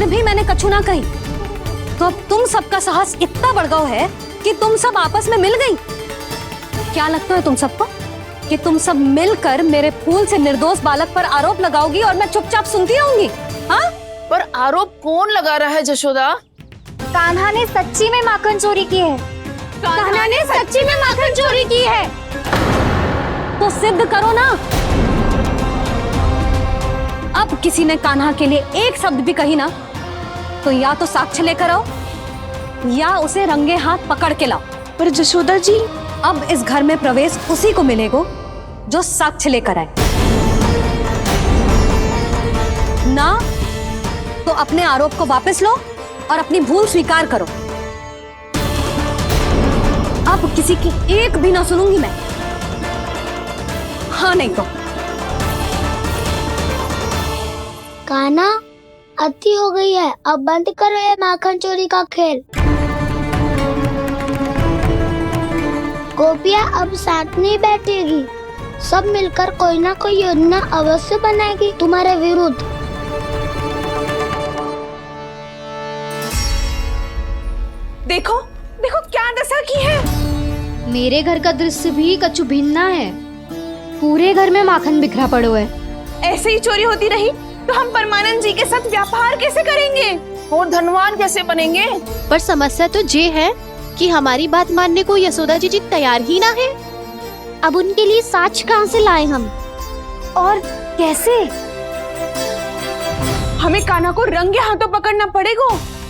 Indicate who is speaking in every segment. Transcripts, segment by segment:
Speaker 1: में भी मैंने कछु ना कही, तो अब तुम सबका साहस इतना बढ़ गया है कि तुम सब आपस में मिल गई। क्या लगता है तुम सबको कि तुम सब मिलकर मेरे फूल से निर्दोष बालक पर आरोप लगाओगी और मैं चुपचाप सुनती रहूंगी? हाँ?
Speaker 2: पर आरोप कौन लगा रहा है जशोदा?
Speaker 3: कान्हा ने सच्ची में माखन चोरी की है। कान्हा ने सच्ची में माखन चोरी की है।
Speaker 1: तो सिद्ध करो ना। अब किसी ने कान्हा के लिए एक शब्द भी कही ना, तो या तो साक्ष्य लेकर आओ या उसे रंगे हाथ पकड़ के लाओ।
Speaker 2: पर जशोदा जी,
Speaker 1: अब इस घर में प्रवेश उसी को मिलेगा जो साक्ष्य लेकर आए। ना तो अपने आरोप को वापस लो और अपनी भूल स्वीकार करो। अब किसी की एक भी ना सुनूंगी मैं। हाँ नहीं तो।
Speaker 3: कान्हा, अति हो गई है, अब बंद करो ये माखन चोरी का खेल। गोपियाँ अब साथ नहीं बैठेगी, सब मिलकर कोई ना कोई योजना अवश्य बनाएगी तुम्हारे विरुद्ध।
Speaker 2: देखो देखो क्या दशा की है।
Speaker 4: मेरे घर का दृश्य भी कछु भिन्न है। पूरे घर में माखन बिखरा पड़ो है।
Speaker 2: ऐसे ही चोरी होती रही तो हम परमानंद जी के साथ व्यापार कैसे करेंगे और धनवान कैसे बनेंगे?
Speaker 5: पर समस्या तो ये है कि हमारी बात मानने को यशोदा जी तैयार ही ना है। अब उनके लिए साक्ष्य कहाँ से लाए हम,
Speaker 3: और कैसे?
Speaker 2: हमें कान्हा को रंगे हाथों पकड़ना पड़ेगा।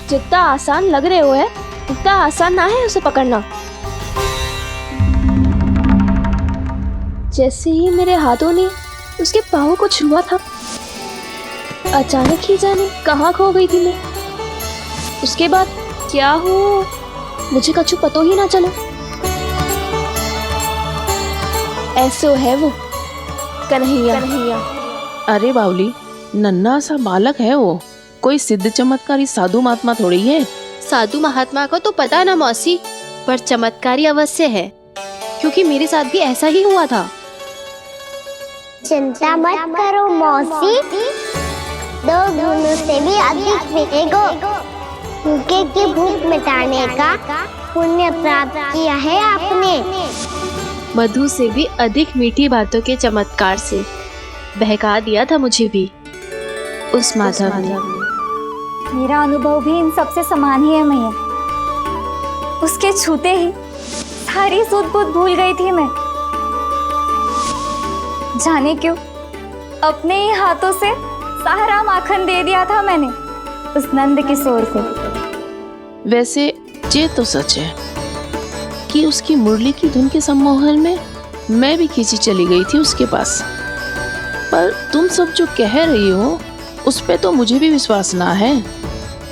Speaker 6: जितना आसान लग रहे हो है उतना आसान ना है उसे पकड़ना। जैसे ही मेरे हाथों ने उसके पाँव को छुआ था, अचानक ही जाने कहाँ खो गई थी मैं। उसके बाद क्या हो मुझे कछु पता ही ना चला। ऐसो है वो कन्हैया।
Speaker 7: अरे बावली, नन्हा सा बालक है वो, कोई सिद्ध चमत्कारी साधु महात्मा थोड़ी है।
Speaker 5: साधु महात्मा को तो पता ना मौसी, पर चमत्कारी अवश्य है, क्योंकि मेरे साथ भी ऐसा ही हुआ था।
Speaker 3: चिंता मत करो मौसी, 2 गुणों से भी अधिक मिलेगा। भूखे की भूख मिटाने का पुण्य प्राप्त किया है आपने।
Speaker 5: मधु से भी अधिक मीठी बातों के चमत्कार से बहका दिया था मुझे भी उस माधव ने।
Speaker 3: मेरा अनुभव भी इन सबसे समान ही है मैया। उसके छूते ही सारी सुध बुध भूल गई थी मैं। जाने क्यों अपने ही हाथों से सारा माखन दे दिया था मैंने उस नंद किशोर को।
Speaker 7: वैसे ये तो सच है कि उसकी मुरली की धुन के सम्मोहन में मैं भी खींची चली गई थी उसके पास। पर तुम सब जो कह रही हो उस पे तो मुझे भी विश्वास ना है,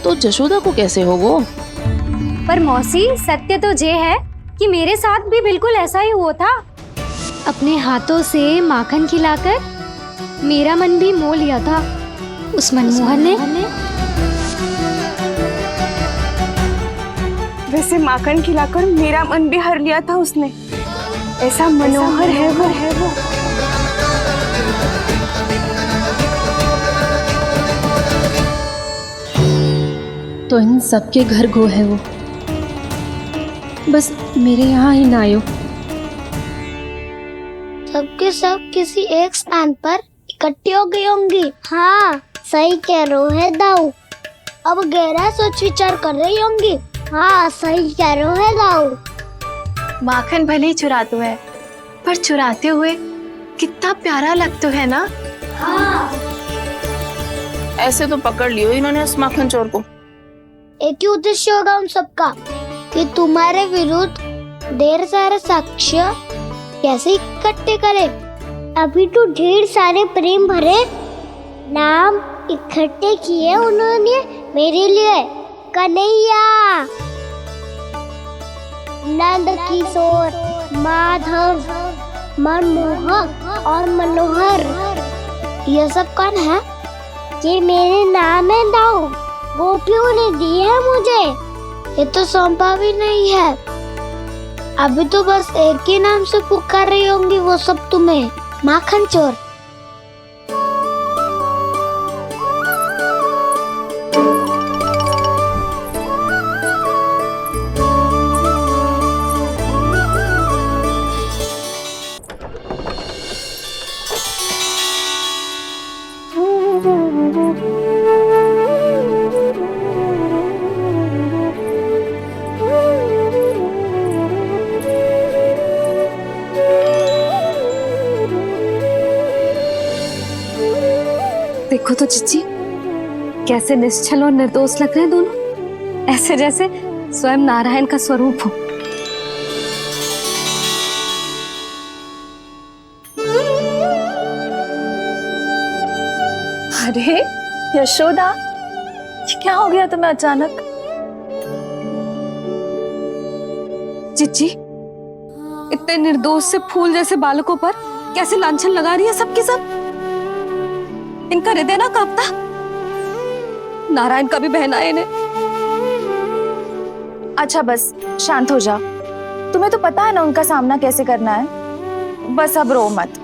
Speaker 7: तो जशोदा को कैसे होगा?
Speaker 3: पर मौसी, सत्य तो ये है कि मेरे साथ भी बिल्कुल ऐसा ही हुआ था।
Speaker 4: अपने हाथों से माखन खिलाकर मेरा मन भी मोह लिया था उस मनमोहन ने।
Speaker 2: वैसे माखन खिलाकर मेरा मन भी हर लिया था उसने। ऐसा मनोहर है वो।
Speaker 6: तो इन सबके घर गो है वो, बस मेरे यहाँ ही ना आयो।
Speaker 3: सबके सब किसी एक स्थान पर इकट्ठी हो गई होंगी। हाँ, सही कह रहे है दाऊ। अब गहरा सोच विचार कर रही होंगी। हाँ, सही कह रहे है दाऊ।
Speaker 6: माखन भले ही चुराते है, पर चुराते हुए कितना प्यारा लगता है ना।
Speaker 3: हाँ,
Speaker 2: ऐसे तो पकड़ लियो इन्होंने उस माखन चोर को।
Speaker 3: एक ही उद्देश्य होगा उन सबका कि तुम्हारे विरुद्ध ढेर सारे साक्ष्य कैसे इकट्ठे करें। अभी तो ढेर सारे प्रेम भरे नाम इकट्ठे किए उन्होंने मेरे लिए। कन्हैया, नंद किशोर, माधव, मनमोहक और मनोहर, ये सब कौन है? ये मेरे नाम है दाऊ। गोपियों ने दी है मुझे, ये तो संभव ही नहीं है। अभी तो बस एक ही नाम से पुकार रही होंगी वो सब तुम्हें, माखन चोर।
Speaker 1: देखो तो चिच्ची, कैसे निश्चल और निर्दोष लग रहे हैं दोनों, ऐसे जैसे स्वयं नारायण का स्वरूप हो।
Speaker 2: अरे यशोदा, ये क्या हो गया तुम्हें अचानक?
Speaker 1: चिच्ची, इतने निर्दोष से फूल जैसे बालकों पर कैसे लांछन लगा रही है सबके सब। इनका हृदय ना कांपता? नारायण का भी बहना है इन्हें।
Speaker 2: अच्छा बस शांत हो जा, तुम्हें तो पता है ना उनका सामना कैसे करना है। बस अब रो मत।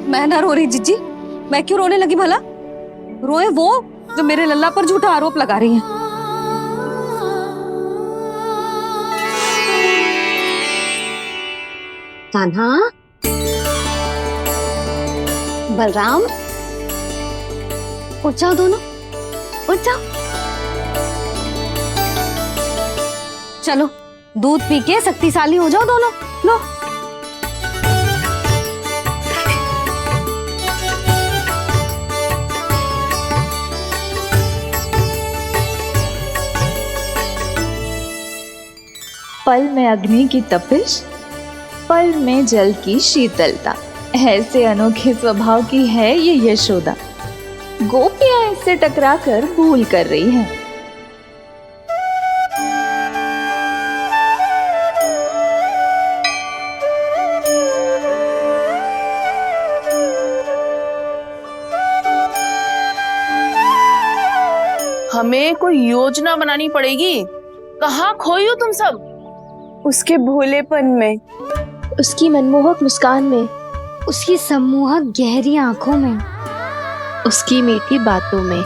Speaker 1: मैं ना रो रही जिज्जी, मैं क्यों रोने लगी भला? रोए वो जो मेरे लल्ला पर झूठा आरोप लगा रही हैं। कान्हा, बलराम, उठ जाओ दोनों, उठ जाओ। चलो दूध पी के शक्तिशाली हो जाओ दोनों। लो।
Speaker 8: पल में अग्नि की तपिश, पल में जल की शीतलता, ऐसे अनोखे स्वभाव की है ये यशोदा। गोपियां इससे टकराकर भूल कर रही हैं।
Speaker 2: हमें कोई योजना बनानी पड़ेगी। कहाँ खोई हो तुम सब? उसके भोलेपन में,
Speaker 6: उसकी मनमोहक मुस्कान में,
Speaker 4: उसकी सम्मोहक गहरी आंखों में,
Speaker 5: उसकी मीठी बातों में।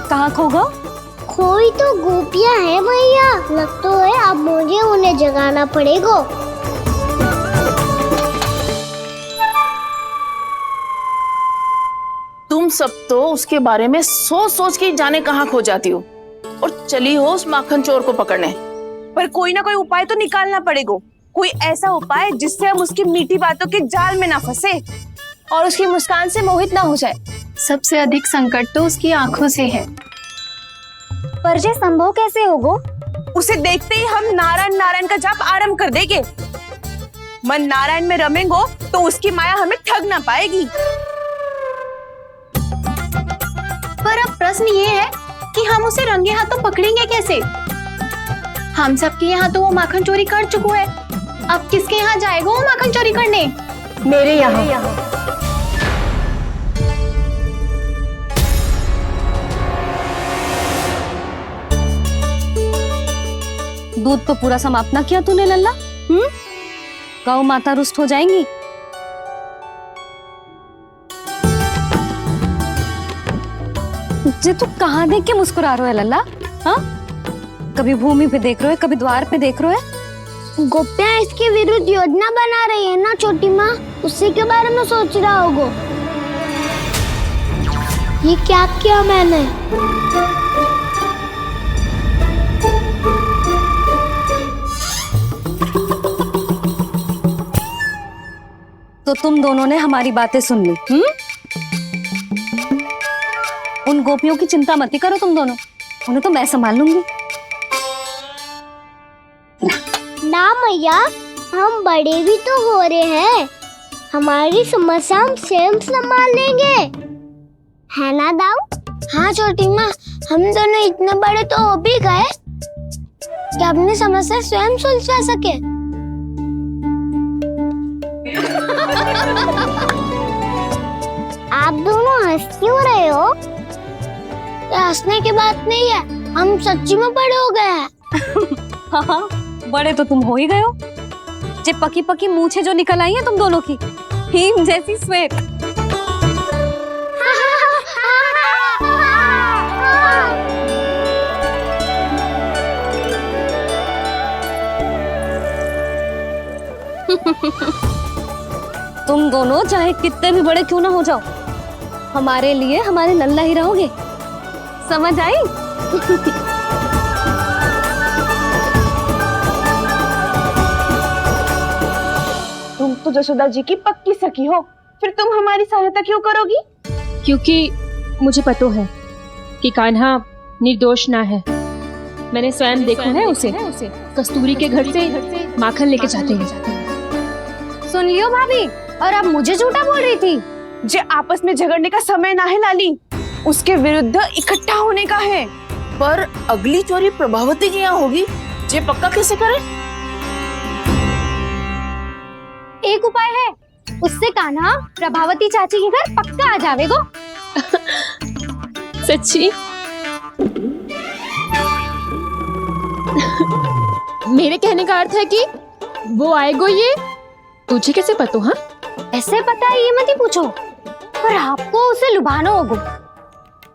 Speaker 1: कहाँ खो गो?
Speaker 3: कोई तो गोपियां है भैया, लगता है अब मुझे उन्हें जगाना पड़ेगा।
Speaker 2: तुम सब तो उसके बारे में सोच सोच के जाने कहाँ खो जाती हो और चली हो उस माखन चोर को पकड़ने। पर कोई ना कोई उपाय तो निकालना पड़ेगा। कोई ऐसा उपाय जिससे हम उसकी मीठी बातों के जाल में ना फंसे और उसकी मुस्कान से मोहित ना हो जाए।
Speaker 9: सबसे अधिक संकट तो उसकी आंखों से है।
Speaker 3: पर ये संभव कैसे होगा?
Speaker 2: उसे देखते ही हम नारायण नारायण का जाप आरंभ कर देंगे। मन नारायण में रमेंगो तो उसकी माया हमें ठग ना पाएगी।
Speaker 9: पर अब प्रश्न ये है कि हम उसे रंगे हाथों पकड़ेंगे कैसे? हम सबके यहाँ तो वो माखन चोरी कर चुका है। अब किसके यहाँ जाएगा वो माखन चोरी करने?
Speaker 6: मेरे यहाँ।
Speaker 1: दूध तो पूरा समाप्त ना किया तूने लल्ला। गौ माता रुष्ट हो जाएंगी। जे तू कहाँ देख के मुस्कुरा रहे हो लल्ला? हाँ, कभी भूमि पे देख रहे हो, कभी द्वार पे देख रहे हो।
Speaker 3: गोपियां इसके विरुद्ध योजना बना रही है ना छोटी माँ, उसी के बारे में सोच रहा होगा। ये क्या किया मैंने?
Speaker 1: तो तुम दोनों ने हमारी बातें सुन ली। उन गोपियों की चिंता मत करो तुम दोनों, उन्हें तो मैं संभाल लूंगी।
Speaker 3: ना मैया, हम बड़े भी तो हो रहे हैं, हमारी समस्या हम स्वयं संभाल लेंगे, है ना दाऊ? हाँ छोटी माँ, हम दोनों इतने बड़े तो हो भी गए कि अपनी समस्या स्वयं सुलझा सके। आप दोनों हंस क्यों रहे हो? ये हंसने की बात नहीं है, हम सच्ची में बड़े हो गए हैं।
Speaker 1: हाँ, बड़े तो तुम हो ही गए हो। जे पकी पकी मूछें जो निकल आई हैं तुम दोनों की, हिम जैसी श्वेत। तुम दोनों चाहे कितने भी बड़े क्यों ना हो जाओ, हमारे लिए हमारे लल्ला ही रहोगे, समझ आई?
Speaker 2: तुम तो जसोदा जी की पक्की सखी हो, फिर तुम हमारी सहायता क्यों करोगी?
Speaker 6: क्योंकि मुझे पता है कि कान्हा निर्दोष ना है। मैंने स्वयं देखा है उसे कस्तूरी के घर से माखन लेके जाते हैं।
Speaker 1: सुन लियो भाभी, और अब मुझे झूठा बोल रही थी।
Speaker 2: जे आपस में झगड़ने का समय ना है लाली, उसके विरुद्ध इकट्ठा होने का है। पर अगली चोरी प्रभावती की यहाँ होगी, जे पक्का कैसे करे?
Speaker 1: एक उपाय है, उससे कान्हा प्रभावती चाची के घर पक्का आ जावेगो।
Speaker 6: सच्ची? मेरे कहने का अर्थ है कि वो आएगो, ये तुझे कैसे पता? हाँ,
Speaker 1: ऐसे पता है ये मत ही पूछो, पर आपको उसे लुभाना होगा।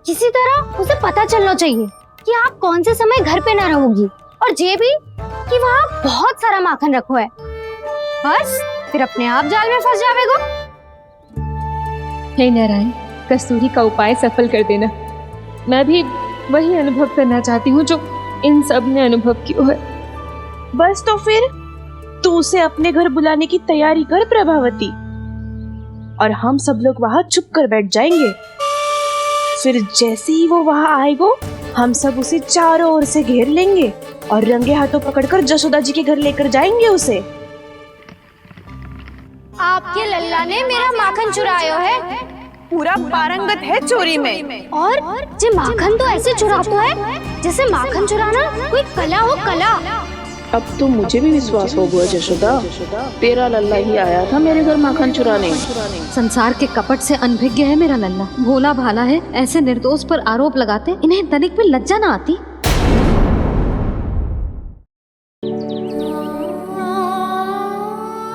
Speaker 1: किसी तरह उसे पता चलना चाहिए कि आप कौन से समय घर पे ना रहोगी, और ये भी कि वहाँ बहुत सारा माखन रखो है। बस फिर अपने आप जाल में फंस जावेगो।
Speaker 6: हे नारायण, कस्तूरी का उपाय सफल कर देना। मैं भी वही अनुभव करना चाहती हूँ जो इन सब ने अनुभव किया है।
Speaker 7: बस तो फिर तू उसे अपने घर बुलाने की तैयारी कर प्रभावती, और हम सब लोग वहाँ चुप कर बैठ जाएंगे। फिर जैसे ही वो वहाँ आएगो, हम सब उसे चारों ओर से घेर लेंगे और रंगे हाथों पकड़कर जसोदा जी के घर लेकर जाएंगे उसे।
Speaker 1: आपके लल्ला ने मेरा माखन चुराया है,
Speaker 2: पूरा पारंगत है चोरी में।
Speaker 1: और जे माखन तो ऐसे चुराता है जैसे माखन चुराना कोई कला हो, कला।
Speaker 7: अब तो मुझे भी विश्वास हो गया जशोदा, तेरा लल्ला ही आया था मेरे घर माखन चुराने।
Speaker 1: संसार के कपट से अनभिज्ञ है मेरा लल्ला, भोला भाला है। ऐसे निर्दोष पर आरोप लगाते इन्हें तनिक भी लज्जा ना आती।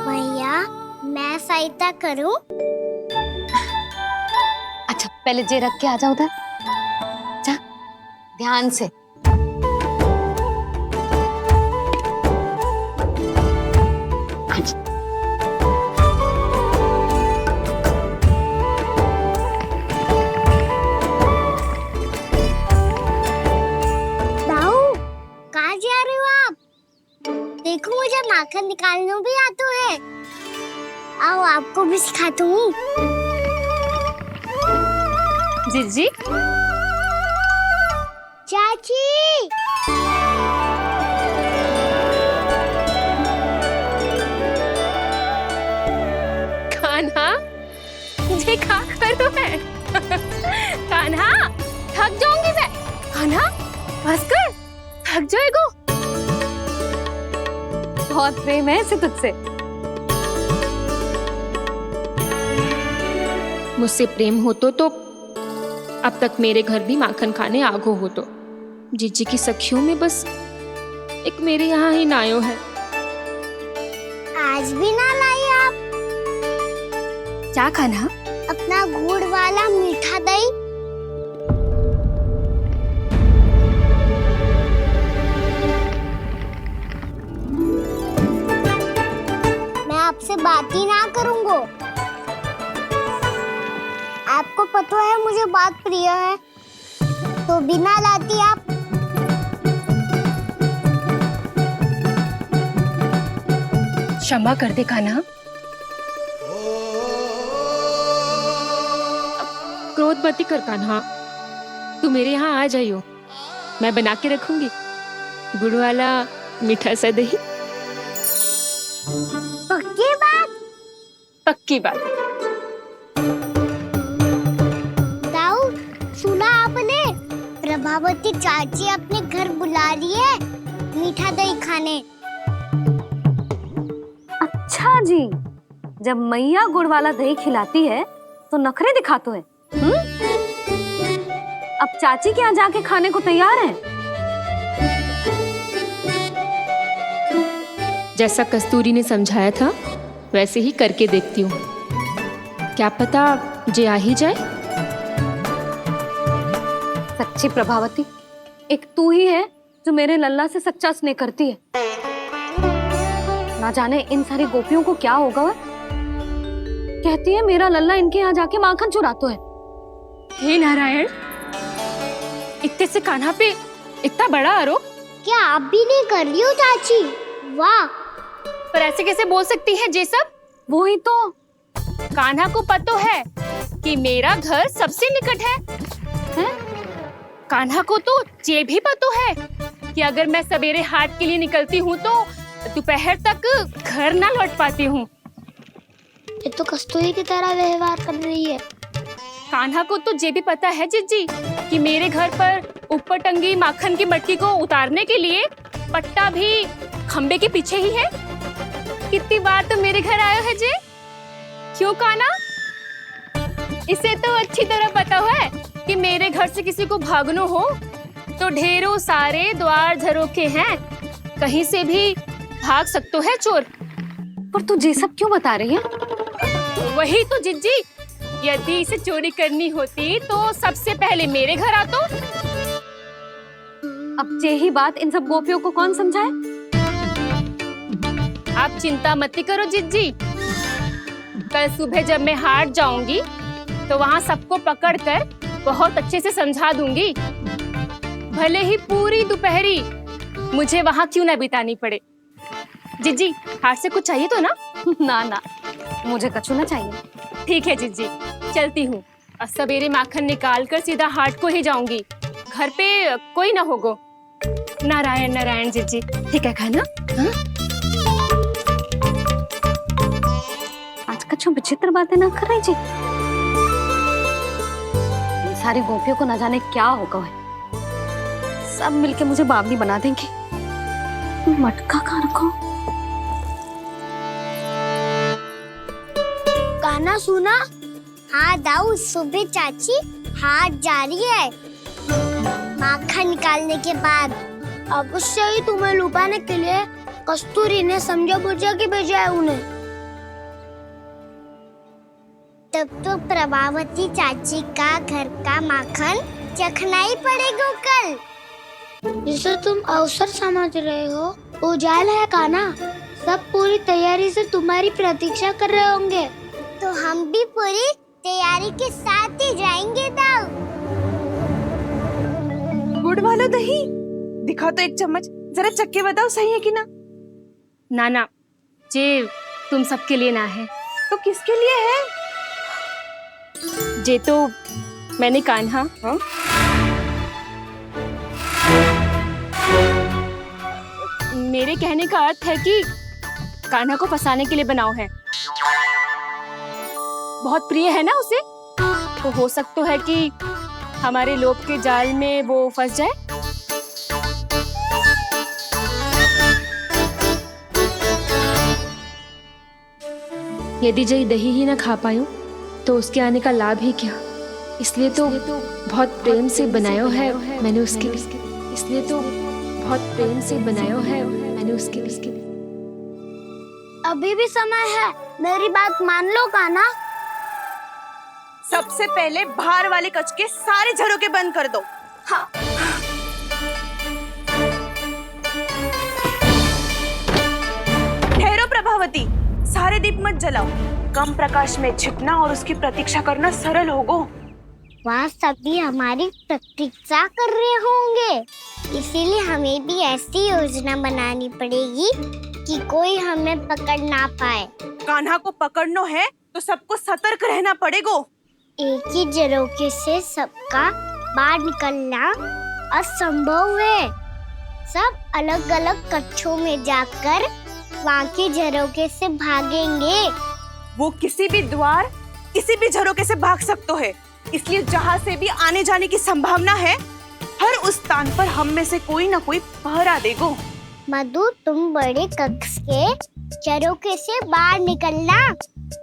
Speaker 3: भैया मैं सहायता करूं?
Speaker 1: अच्छा पहले जे रख के आ जाओ उधर, जा ध्यान से।
Speaker 3: दाऊ, कहाँ जा रहे हो आप? देखो मुझे माखन निकालना भी आता है। आओ आपको भी सिखाता हूँ।
Speaker 1: जीजी,
Speaker 3: चाची,
Speaker 1: कान्हा ये क्या करो है? कान्हा थक जाऊंगी मैं। कान्हा बस कर, थक जाएगो। बहुत प्रेम है इसे तुझसे।
Speaker 6: मुझसे प्रेम होतो तो अब तक मेरे घर भी माखन खाने आगो हो। तो जीजी की सखियों में बस एक मेरे यहाँ ही नायो है।
Speaker 3: आज भी ना लाई आप?
Speaker 1: क्या खाना?
Speaker 3: अपना गुड़ वाला मीठा दही। मैं आपसे बात ही ना करूंगा। आपको पता है मुझे बात प्रिय है, तो बिना लाती आप।
Speaker 1: क्षमा कर दे कान्हा।
Speaker 6: क्रोध मत कर कान्हा, तू मेरे यहाँ आ जाइयो, मैं बना के रखूंगी गुड़ वाला मीठा सा दही।
Speaker 3: पक्की बात?
Speaker 6: पक्की बात।
Speaker 3: दाऊ, सुना आपने? प्रभावती चाची अपने घर बुला रही है मीठा दही खाने।
Speaker 1: अच्छा जी, जब मैया गुड़ वाला दही खिलाती है तो नखरे दिखाते हैं। अब चाची के यहाँ जाके खाने को तैयार है।
Speaker 6: जैसा कस्तूरी ने समझाया था वैसे ही करके देखती हूँ, क्या पता जे आ ही जाए।
Speaker 1: सच्ची प्रभावती, एक तू ही है जो मेरे लल्ला से सच्चा स्नेह करती है। ना जाने इन सारी गोपियों को क्या होगा। कहती है मेरा लल्ला इनके यहाँ जाके माखन चुराता है।
Speaker 6: हे नारायण, इतने से कान्हा पे इतना बड़ा आरोप।
Speaker 3: क्या आप भी नहीं कर रही हो चाची? वाह,
Speaker 6: पर ऐसे कैसे बोल सकती है जे सब?
Speaker 1: वो ही तो।
Speaker 6: कान्हा को पता है कि मेरा घर सबसे निकट है, हैं? कान्हा को तो ये भी पता है कि अगर मैं सवेरे हाट के लिए निकलती हूँ तो दोपहर तक घर ना लौट पाती हूँ।
Speaker 3: ये तो कस्तूरी की तरह व्यवहार कर रही है।
Speaker 6: कान्हा को तो ये भी पता है जिज्जी कि मेरे घर पर ऊपर टंगी माखन की मटकी को उतारने के लिए पट्टा भी खंबे के पीछे ही है। कितनी बार तो मेरे घर आयो है जे। क्यों कान्हा? इसे तो अच्छी तरह पता है कि मेरे घर से किसी को भागनो हो तो ढेरों सारे द्वार झरोखे हैं, कहीं से भी भाग सकते है चोर।
Speaker 1: पर तू ये सब क्यों बता रही है?
Speaker 6: वही तो जिज्जी, यदि इसे चोरी करनी होती तो सबसे पहले मेरे घर आतो।
Speaker 1: अब यही बात इन सब गोपियों को कौन समझाए?
Speaker 6: आप चिंता मत करो जिज्जी, कल सुबह जब मैं हाट जाऊंगी तो वहाँ सबको पकड़कर बहुत अच्छे से समझा दूंगी। भले ही पूरी दोपहरी मुझे वहाँ क्यों ना बितानी पड़े। जिज्जी, हाट से कुछ चाहिए तो ना?
Speaker 1: ना ना, मुझे कछु ना चाहिए।
Speaker 6: ठीक है जिज्जी, चलती हूँ। और सवेरे माखन निकाल कर सीधा हाट को ही जाऊंगी, घर पे कोई ना होगो। नारायण नारायण जिज्जी, ठीक है खाना?
Speaker 1: आज कछु विचित्र बातें ना कर रही जी। इन सारी गोपियों को ना जाने क्या होगा है। सब मिलके मुझे बावली बना देंगे। मटका कहाँ रखो?
Speaker 3: गाना सुना? हाँ दाऊ, सुबह चाची हाट जा रही है। माखन निकालने के बाद अवश्य ही तुम्हें लुभाने के लिए कस्तूरी ने समझा बुझा के भेजा है उन्हें। तब तो प्रभावती चाची का घर का माखन चखना ही पड़ेगा कल। जिसे तुम अवसर समझ रहे हो, उजाल है कान्हा। सब पूरी तैयारी से तुम्हारी प्रतीक्षा कर रहे होंगे। तो हम भी पूरी तैयारी के साथ ही जाएंगे दाऊ।
Speaker 2: गुड़ वाला दही दिखाओ तो एक चम्मच, जरा चक्के बताओ सही है कि ना?
Speaker 6: ना ना, जे तुम सबके लिए ना है।
Speaker 2: तो किसके लिए है?
Speaker 6: जे तो मैंने कान्हा मेरे कहने का अर्थ है कि कान्हा को फंसाने के लिए बनाओ है। बहुत प्रिय है ना उसे, तो हो सकता है कि हमारे लोभ के जाल में वो फंस जाए।
Speaker 5: यदि जय दही ही ना खा पायो तो उसके आने का लाभ ही क्या। इसलिए तो बहुत प्रेम से बनायो है मैंने उसके लिए। इसलिए तो बहुत प्रेम से बनायो है मैंने उसके लिए।
Speaker 3: अभी भी समय है, मेरी बात मान लो कान्हा।
Speaker 2: सबसे पहले बाहर वाले कच के सारे झरोके बंद कर दो। हाँ। ठहरो प्रभावती, सारे दीप मत जलाओ। कम प्रकाश में छिपना और उसकी प्रतीक्षा करना सरल होगो।
Speaker 3: वहाँ सभी हमारी प्रतीक्षा कर रहे होंगे, इसीलिए हमें भी ऐसी योजना बनानी पड़ेगी कि कोई हमें पकड़ ना पाए।
Speaker 2: कान्हा को पकड़ना है तो सबको सतर्क रहना पड़ेगा।
Speaker 3: एक ही झरोखे से सबका बाहर निकलना असंभव है। सब अलग अलग कक्षों में जाकर वहाँ के झरोखे से भागेंगे।
Speaker 2: वो किसी भी द्वार, किसी भी झरोखे से भाग सकते है, इसलिए जहाँ से भी आने जाने की संभावना है, हर उस स्थान पर हम में से कोई ना कोई पहरा देगो।
Speaker 3: मधु, तुम बड़े कक्ष के झरोखे से बाहर निकलना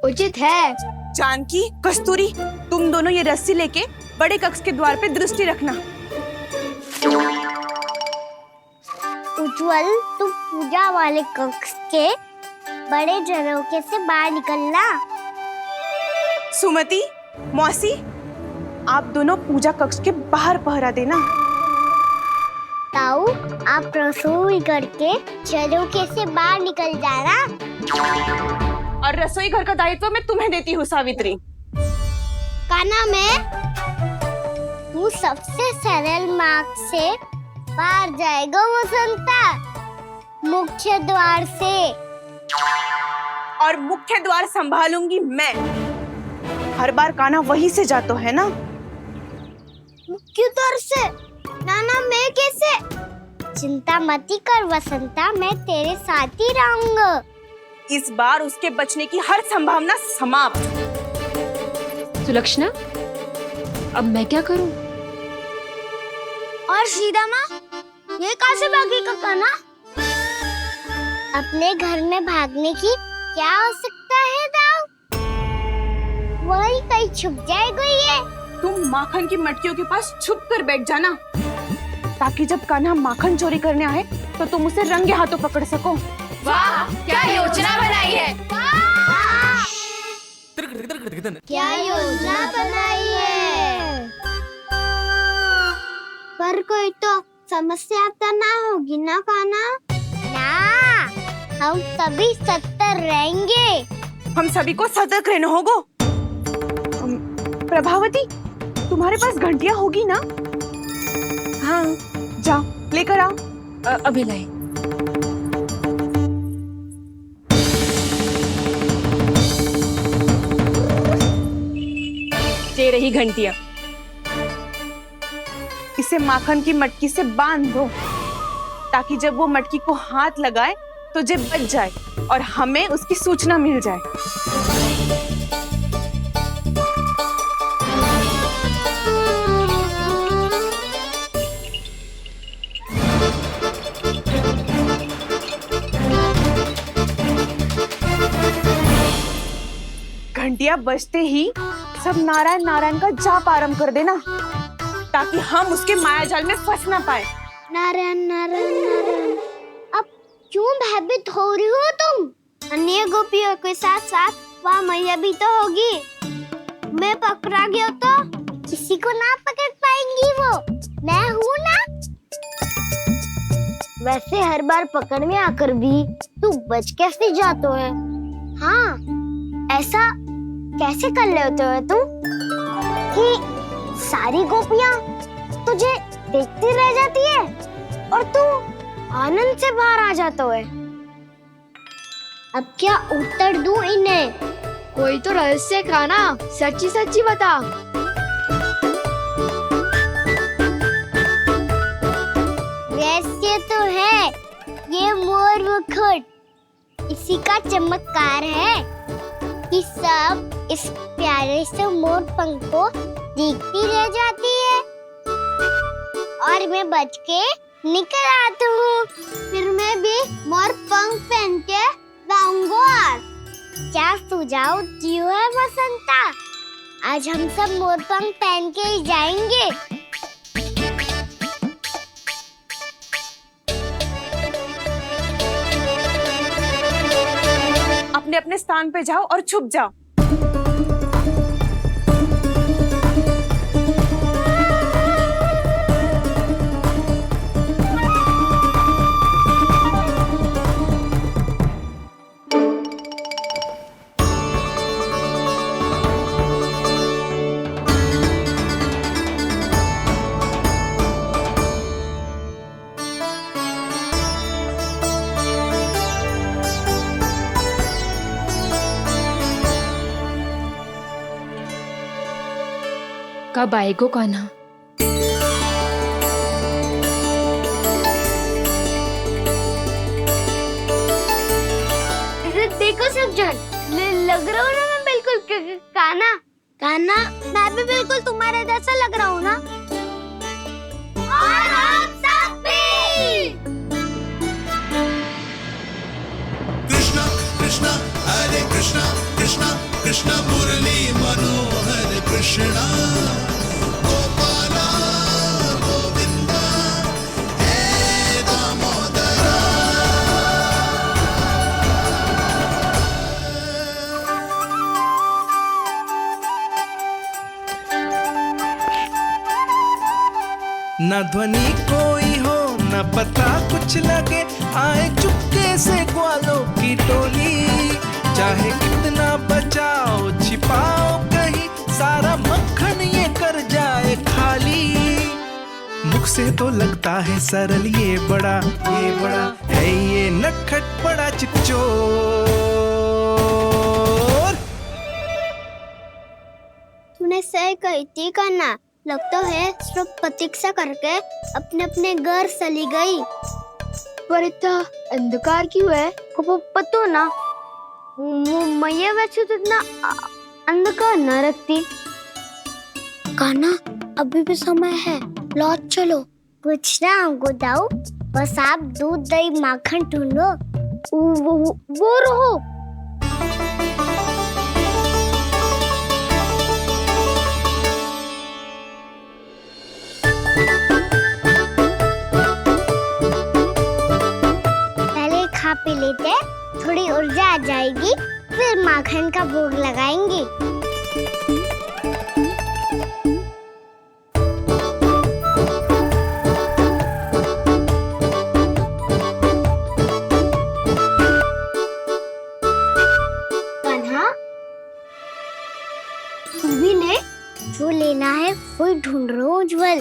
Speaker 3: उचित है।
Speaker 2: जानकी, कस्तूरी, तुम दोनों ये रस्सी लेके बड़े कक्ष के द्वार पे दृष्टि रखना।
Speaker 3: उज्जवल, तुम पूजा वाले कक्ष के बड़े झरोखे से बाहर निकलना।
Speaker 2: सुमति, मौसी, आप दोनों पूजा कक्ष के बाहर पहरा देना।
Speaker 3: ताऊ आप रसोई करके झरोखे से बाहर निकल जाना।
Speaker 2: और रसोई घर का दायित्व मैं तुम्हें देती हूँ सावित्री।
Speaker 3: कान्हा में तू सबसे सरल मार्ग से बाहर जाएगा वसंता, मुख्य द्वार से।
Speaker 2: और मुख्य द्वार संभालूंगी मैं। हर बार कान्हा वहीं से जाता है ना।
Speaker 3: मुख्य द्वार से? नाना मैं कैसे? चिंता मत कर वसंता, मैं तेरे साथ ही रहूंगा।
Speaker 2: इस बार उसके बचने की हर संभावना समाप्त।
Speaker 5: सुलक्षणा, अब मैं क्या करूं?
Speaker 3: और सीधा माँ, ये कहाँ से भागेगा कान्हा? अपने घर में भागने की क्या हो सकता है दाऊ? वही कहीं छुप जाएगा ये।
Speaker 2: तुम माखन की मटकियों के पास छुप कर बैठ जाना, ताकि जब कान्हा माखन चोरी करने आए तो तुम उसे रंगे हाथों पकड़ सको।
Speaker 9: वाह, क्या योजना बनाई है।
Speaker 3: क्या योजना बनाई है? पर कोई तो समस्या तो ना होगी ना कान्हा? ना, हम सभी सतर्क रहेंगे।
Speaker 2: हम सभी को सतर्क रहना होगा। प्रभावती, तुम्हारे पास घंटियां होगी ना? हाँ, जाओ लेकर आओ।
Speaker 5: अभी लाई।
Speaker 2: ये रही घंटियां। इसे माखन की मटकी से बांध दो, ताकि जब वो मटकी को हाथ लगाए तो जे बच जाए और हमें उसकी सूचना मिल जाए। घंटियां बजते ही सब नारायण नारायण का जाप आरंभ कर देना, ताकि हम उसके मायाजाल में फंस ना पाए।
Speaker 3: नारायण नारायण नारायण। अब क्यों भयभीत हो रही हो तुम? अन्य गोपियों के साथ साथ वहाँ मैया भी तो होगी। मैं पकड़ा गया तो किसी को ना पकड़ पाएंगी वो, मैं हूँ ना। वैसे हर बार पकड़ने आकर भी तू बच कैसे जाता है? हाँ, ऐसा कैसे कर लेते हो तुम कि सारी गोपियाँ तुझे देखती रह जाती है और तू आनंद से बाहर आ जाता है? अब क्या उत्तर दूं इन्हें?
Speaker 4: कोई तो रहस्य कान्हा, सच्ची सच्ची बता।
Speaker 3: रहस्य तो है, ये मोर मुकुट इसी का चमत्कार है कि सब इस प्यारे से मोर पंख को देखती रह जाती है और मैं बच के निकल आती हूँ। फिर मैं भी मोर पंख पहन के लाऊंगा। क्या सुझाव दियो है वसंता? आज हम सब मोर पंख पहन के ही जाएंगे।
Speaker 2: अपने अपने स्थान पे जाओ और छुप जाओ।
Speaker 5: कब आएगो कान्हा?
Speaker 3: देखो सब जन, लग रहा हूँ ना मैं बिल्कुल कान्हा। कान्हा, मैं भी बिल्कुल तुम्हारे जैसा लग रहा हूँ ना? और हम सब भी।
Speaker 10: कृष्णा कृष्णा हरे कृष्णा कृष्णा कृष्णा मुरली मनोहर कृष्णा गोपाला गोविंदा हे दामोदरा। न ध्वनि कोई हो न न पता कुछ लगे, आए चुपके से ग्वालों की टोली। चाहे कितना बचाओ छिपाओ कहीं, सारा मक्खन ये कर जाए खाली। मुख से तो लगता है सरल, ये बड़ा है ये नटखट बड़ा चिकचोर।
Speaker 3: तूने सही कही थी कान्हा, लगता है सब प्रतीक्षा करके अपने अपने घर चली गई।
Speaker 6: पर इतना अंधकार क्यों है? को पतो ना, मैं वैसे तो इतना अंधकार न रखती।
Speaker 3: कान्हा अभी भी समय है, लौट चलो। कुछ ना हमको दाऊ, बस आप दूध दही माखन ढूंढो।
Speaker 6: वो रहो।
Speaker 3: पहले खा पी लेते, थोड़ी ऊर्जा आ जाएगी, फिर माखन का भोग लगाएंगे। जो लेना है वो ढूंढ रहा हूँ उज्जवल।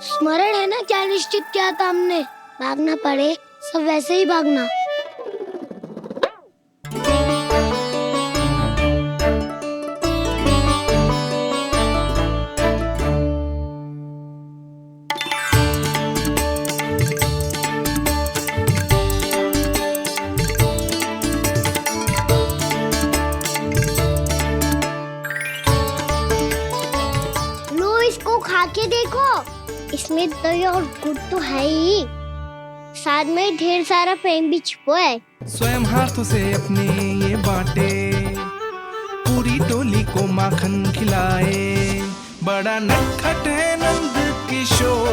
Speaker 3: स्मरण है ना क्या निश्चित किया था हमने? भागना पड़े सब वैसे ही भागना। लो इसको खा के देखो, इसमें दही और गुड़ तो है ही, साथ में ढेर सारा प्रेम भी छिपा है।
Speaker 10: स्वयं हाथों से अपने ये बांटे, पूरी टोली को माखन खिलाए। बड़ा नटखट है नंद किशोर,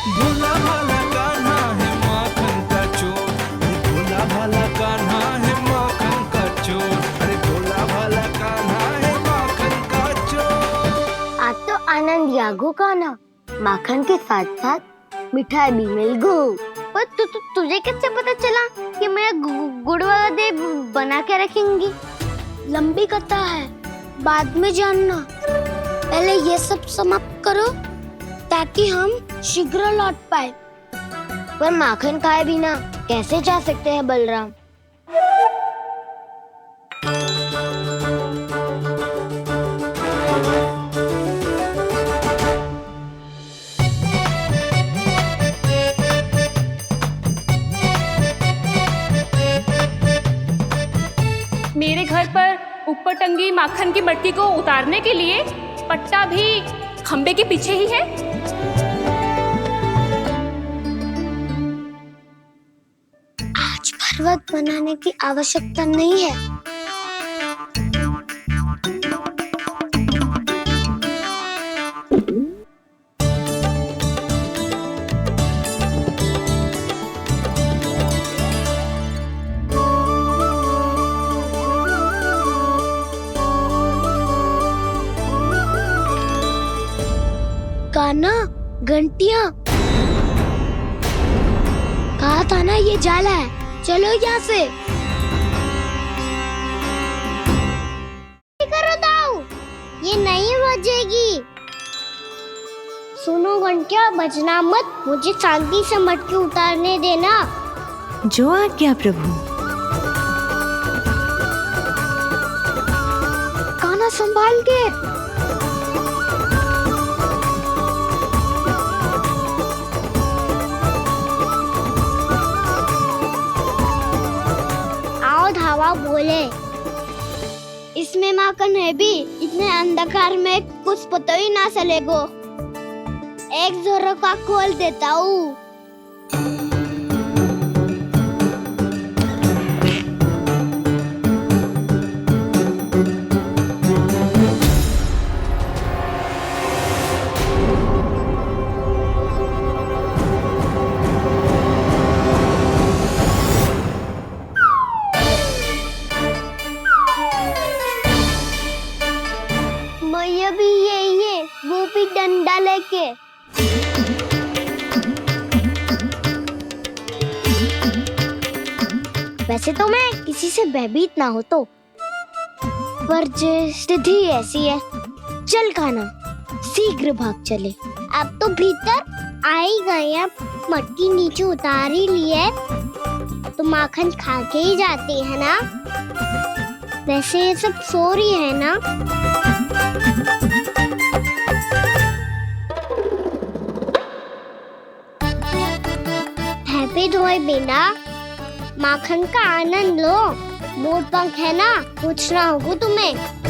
Speaker 10: भोला भाला कान्हा है माखन का चोर। अरे भोला भाला कान्हा है माखन का चोर। अरे भोला भाला कान्हा है माखन का चोर।
Speaker 3: आज तो आनंद यागो कान्हा, माखन के साथ साथ मिठाई भी मिल गई। पर तुझे कैसे पता चला कि मैं गुड़ वाला दही बना के रखेंगी? लंबी कथा है, बाद में जानना। पहले ये सब समाप्त करो ताकि हम शीघ्र लौट पाए। पर माखन खाए बिना कैसे जा सकते हैं बलराम?
Speaker 5: मेरे घर पर ऊपर टंगी माखन की मटकी को उतारने के लिए पट्टा भी खंबे के पीछे ही है।
Speaker 3: आज पर्वत बनाने की आवश्यकता नहीं है। कान्हा, घंटियां, कहा था ना ये जाला है, चलो यहाँ से। करो दाऊ, ये नहीं बजेगी। सुनो घंटिया, बजना मत, मुझे शांति से मटकी उतारने देना।
Speaker 11: जो आज्ञा प्रभु।
Speaker 6: कान्हा संभाल के।
Speaker 3: धावा बोले, इसमें माखन है भी, इतने अंधकार में कुछ पता ही ना चलेगो। एक जोरों का खोल देता हूँ। कोई डंडा लेके। वैसे तो मैं किसी से भयभीत ना हो तो, पर स्थिति ऐसी है। चल कान्हा, शीघ्र भाग चले। अब तो भीतर आ ही गए, अब मटकी नीचे उतार ही ली है तो माखन खा के ही जाते हैं ना। वैसे ये सब सो रही है ना। हैप्पी धोए बिना माखन का आनंद लो। मोर पंख है ना, पूछना होगा तुम्हें।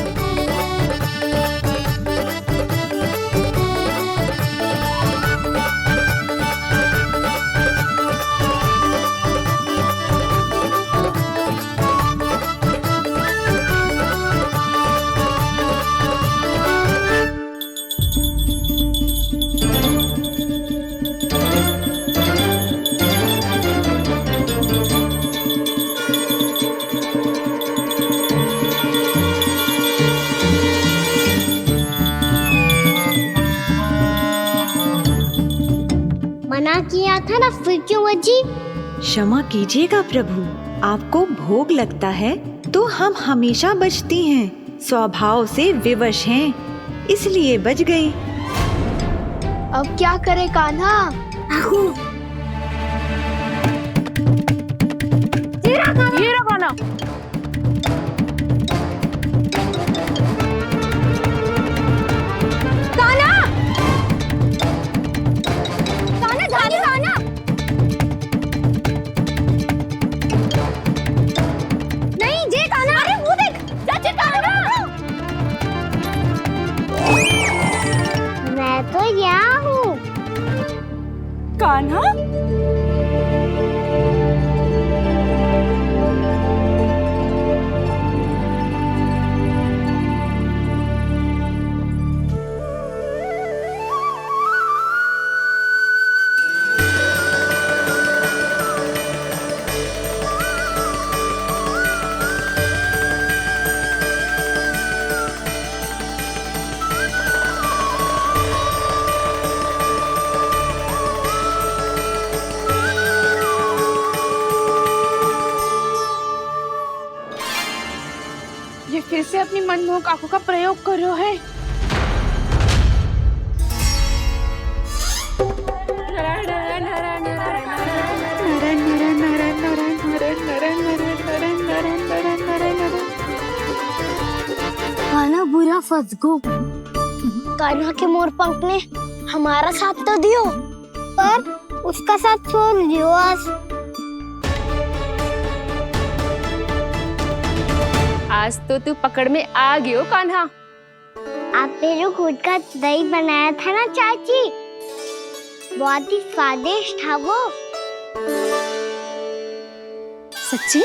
Speaker 3: मना किया था ना, फिर क्यों अजी?
Speaker 11: क्षमा कीजिएगा प्रभु, आपको भोग लगता है तो हम हमेशा बचती हैं, स्वभाव से विवश हैं, इसलिए बच गई।
Speaker 6: अब क्या करे कान्हा?
Speaker 2: ये रहा कान्हा।
Speaker 3: मैं तो यहाँ हूँ।
Speaker 2: कान्हा, ये फिर से अपनी मनमोहक आंखों का प्रयोग कर रहा है।
Speaker 3: कान्हा बुरा फंस गो। कान्हा के मोर पंख ने हमारा साथ तो दियो, पर उसका साथ छोड़ दियो।
Speaker 5: आज तो तू पकड़ में आ गई हो कान्हा।
Speaker 3: आपने जो खुद का दही बनाया था ना चाची, बहुत ही स्वादिष्ट था वो।
Speaker 1: सच्ची?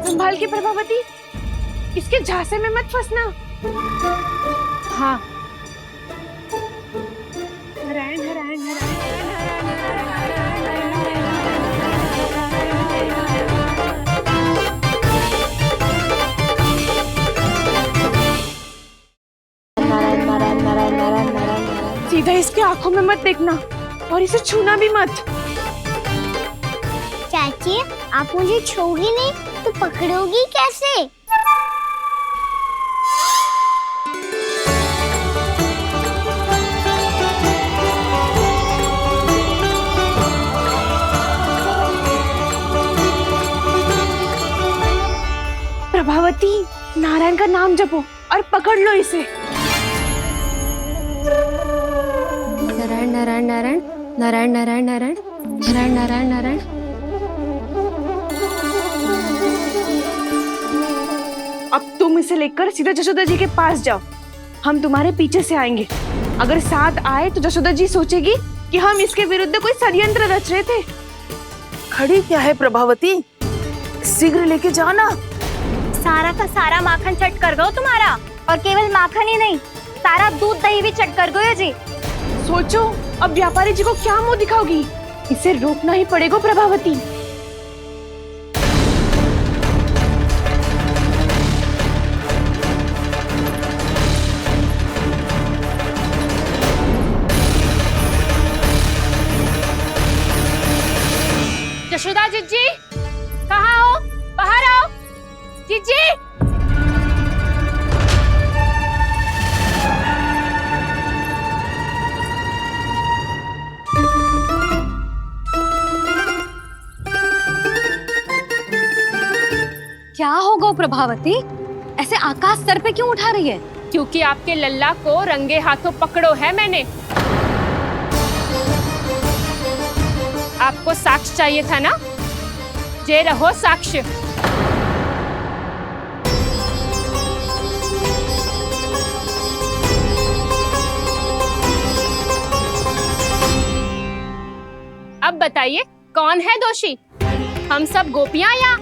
Speaker 2: संभाल के प्रभावती, इसके झांसे में मत फंसना। हाँ, नारायण नारायण नारायण। सीधा इसके आंखों में मत देखना और इसे छूना भी मत।
Speaker 3: चाची, आप मुझे छोड़ोगी नहीं तो पकड़ोगी कैसे?
Speaker 2: प्रभावती, नारायण का नाम जपो और पकड़ लो इसे।
Speaker 5: नारायण नारायण नारायण नारायण नारायण नारायण नारायण नारायण नारायण।
Speaker 2: अब तुम इसे लेकर सीधा जशोदा जी के पास जाओ, हम तुम्हारे पीछे से आएंगे। अगर साथ आए तो जशोदा जी सोचेगी कि हम इसके विरुद्ध कोई षड्यंत्र रच रहे थे। खड़ी क्या है प्रभावती, शीघ्र लेके जाना।
Speaker 9: सारा का सारा माखन चट कर गो तुम्हारा, और केवल माखन ही नहीं, सारा दूध दही भी चट कर गो जी।
Speaker 2: सोचो अब व्यापारी जी को क्या मुंह दिखाओगी, इसे रोकना ही पड़ेगा प्रभावती।
Speaker 5: जशोदा जीजी, कहाँ हो? बाहर आओ जीजी।
Speaker 1: क्या हो गो प्रभावती, ऐसे आकाश सर पे क्यों उठा रही है?
Speaker 5: क्योंकि आपके लल्ला को रंगे हाथों पकड़ो है मैंने। आपको साक्ष्य चाहिए था ना, जे रहो साक्ष्य। अब बताइए कौन है दोषी, हम सब गोपियां या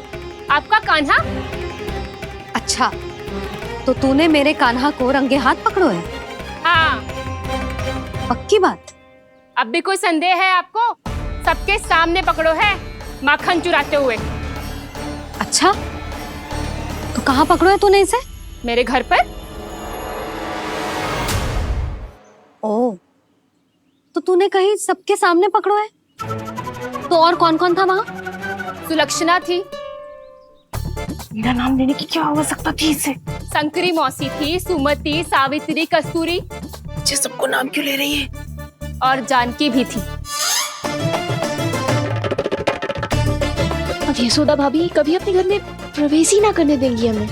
Speaker 5: आपका कान्हा?
Speaker 1: अच्छा, तो तूने मेरे कान्हा को रंगे हाथ पकड़ो है?
Speaker 5: हाँ।
Speaker 1: पक्की बात?
Speaker 5: अब भी कोई संदेह है आपको? सबके सामने पकड़ो है, माखन चुराते हुए।
Speaker 1: अच्छा, तो कहाँ पकड़ो है तूने इसे?
Speaker 5: मेरे घर पर।
Speaker 1: ओ, तो तूने कहीं सबके सामने पकड़ो है? तो और कौन कौन था वहाँ?
Speaker 5: सुलक्षणा थी।
Speaker 2: मेरा नाम लेने की क्या आवश्यकता थी इसे?
Speaker 5: शंकरी मौसी थी, सुमति, सावित्री, कस्तूरी।
Speaker 2: ये सबको नाम क्यों ले रही है?
Speaker 5: और जानकी भी थी।
Speaker 6: अब यशोदा भाभी कभी अपने घर में प्रवेश ही ना करने देंगी हमें।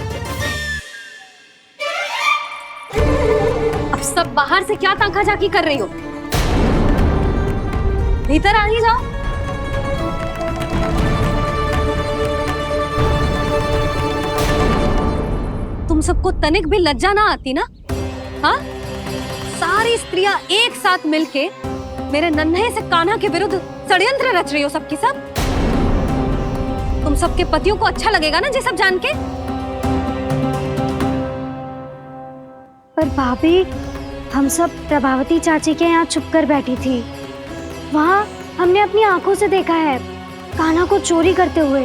Speaker 1: अब सब बाहर से क्या ताका झाकी कर रही हो? भीतर आ ही जाओ। तुम सबको तनिक भी लज्जा ना आती ना? हाँ, सारी स्त्रियां एक साथ मिलके मेरे नन्हे से कान्हा के विरुद्ध षड्यंत्र रच रही हो सबकी सब। तुम सबके पतियों को अच्छा लगेगा ना ये सब जान के?
Speaker 4: पर भाभी, हम सब प्रभावती चाची के यहाँ छुप कर बैठी थी। वहाँ हमने अपनी आंखों से देखा है कान्हा को चोरी करते हुए।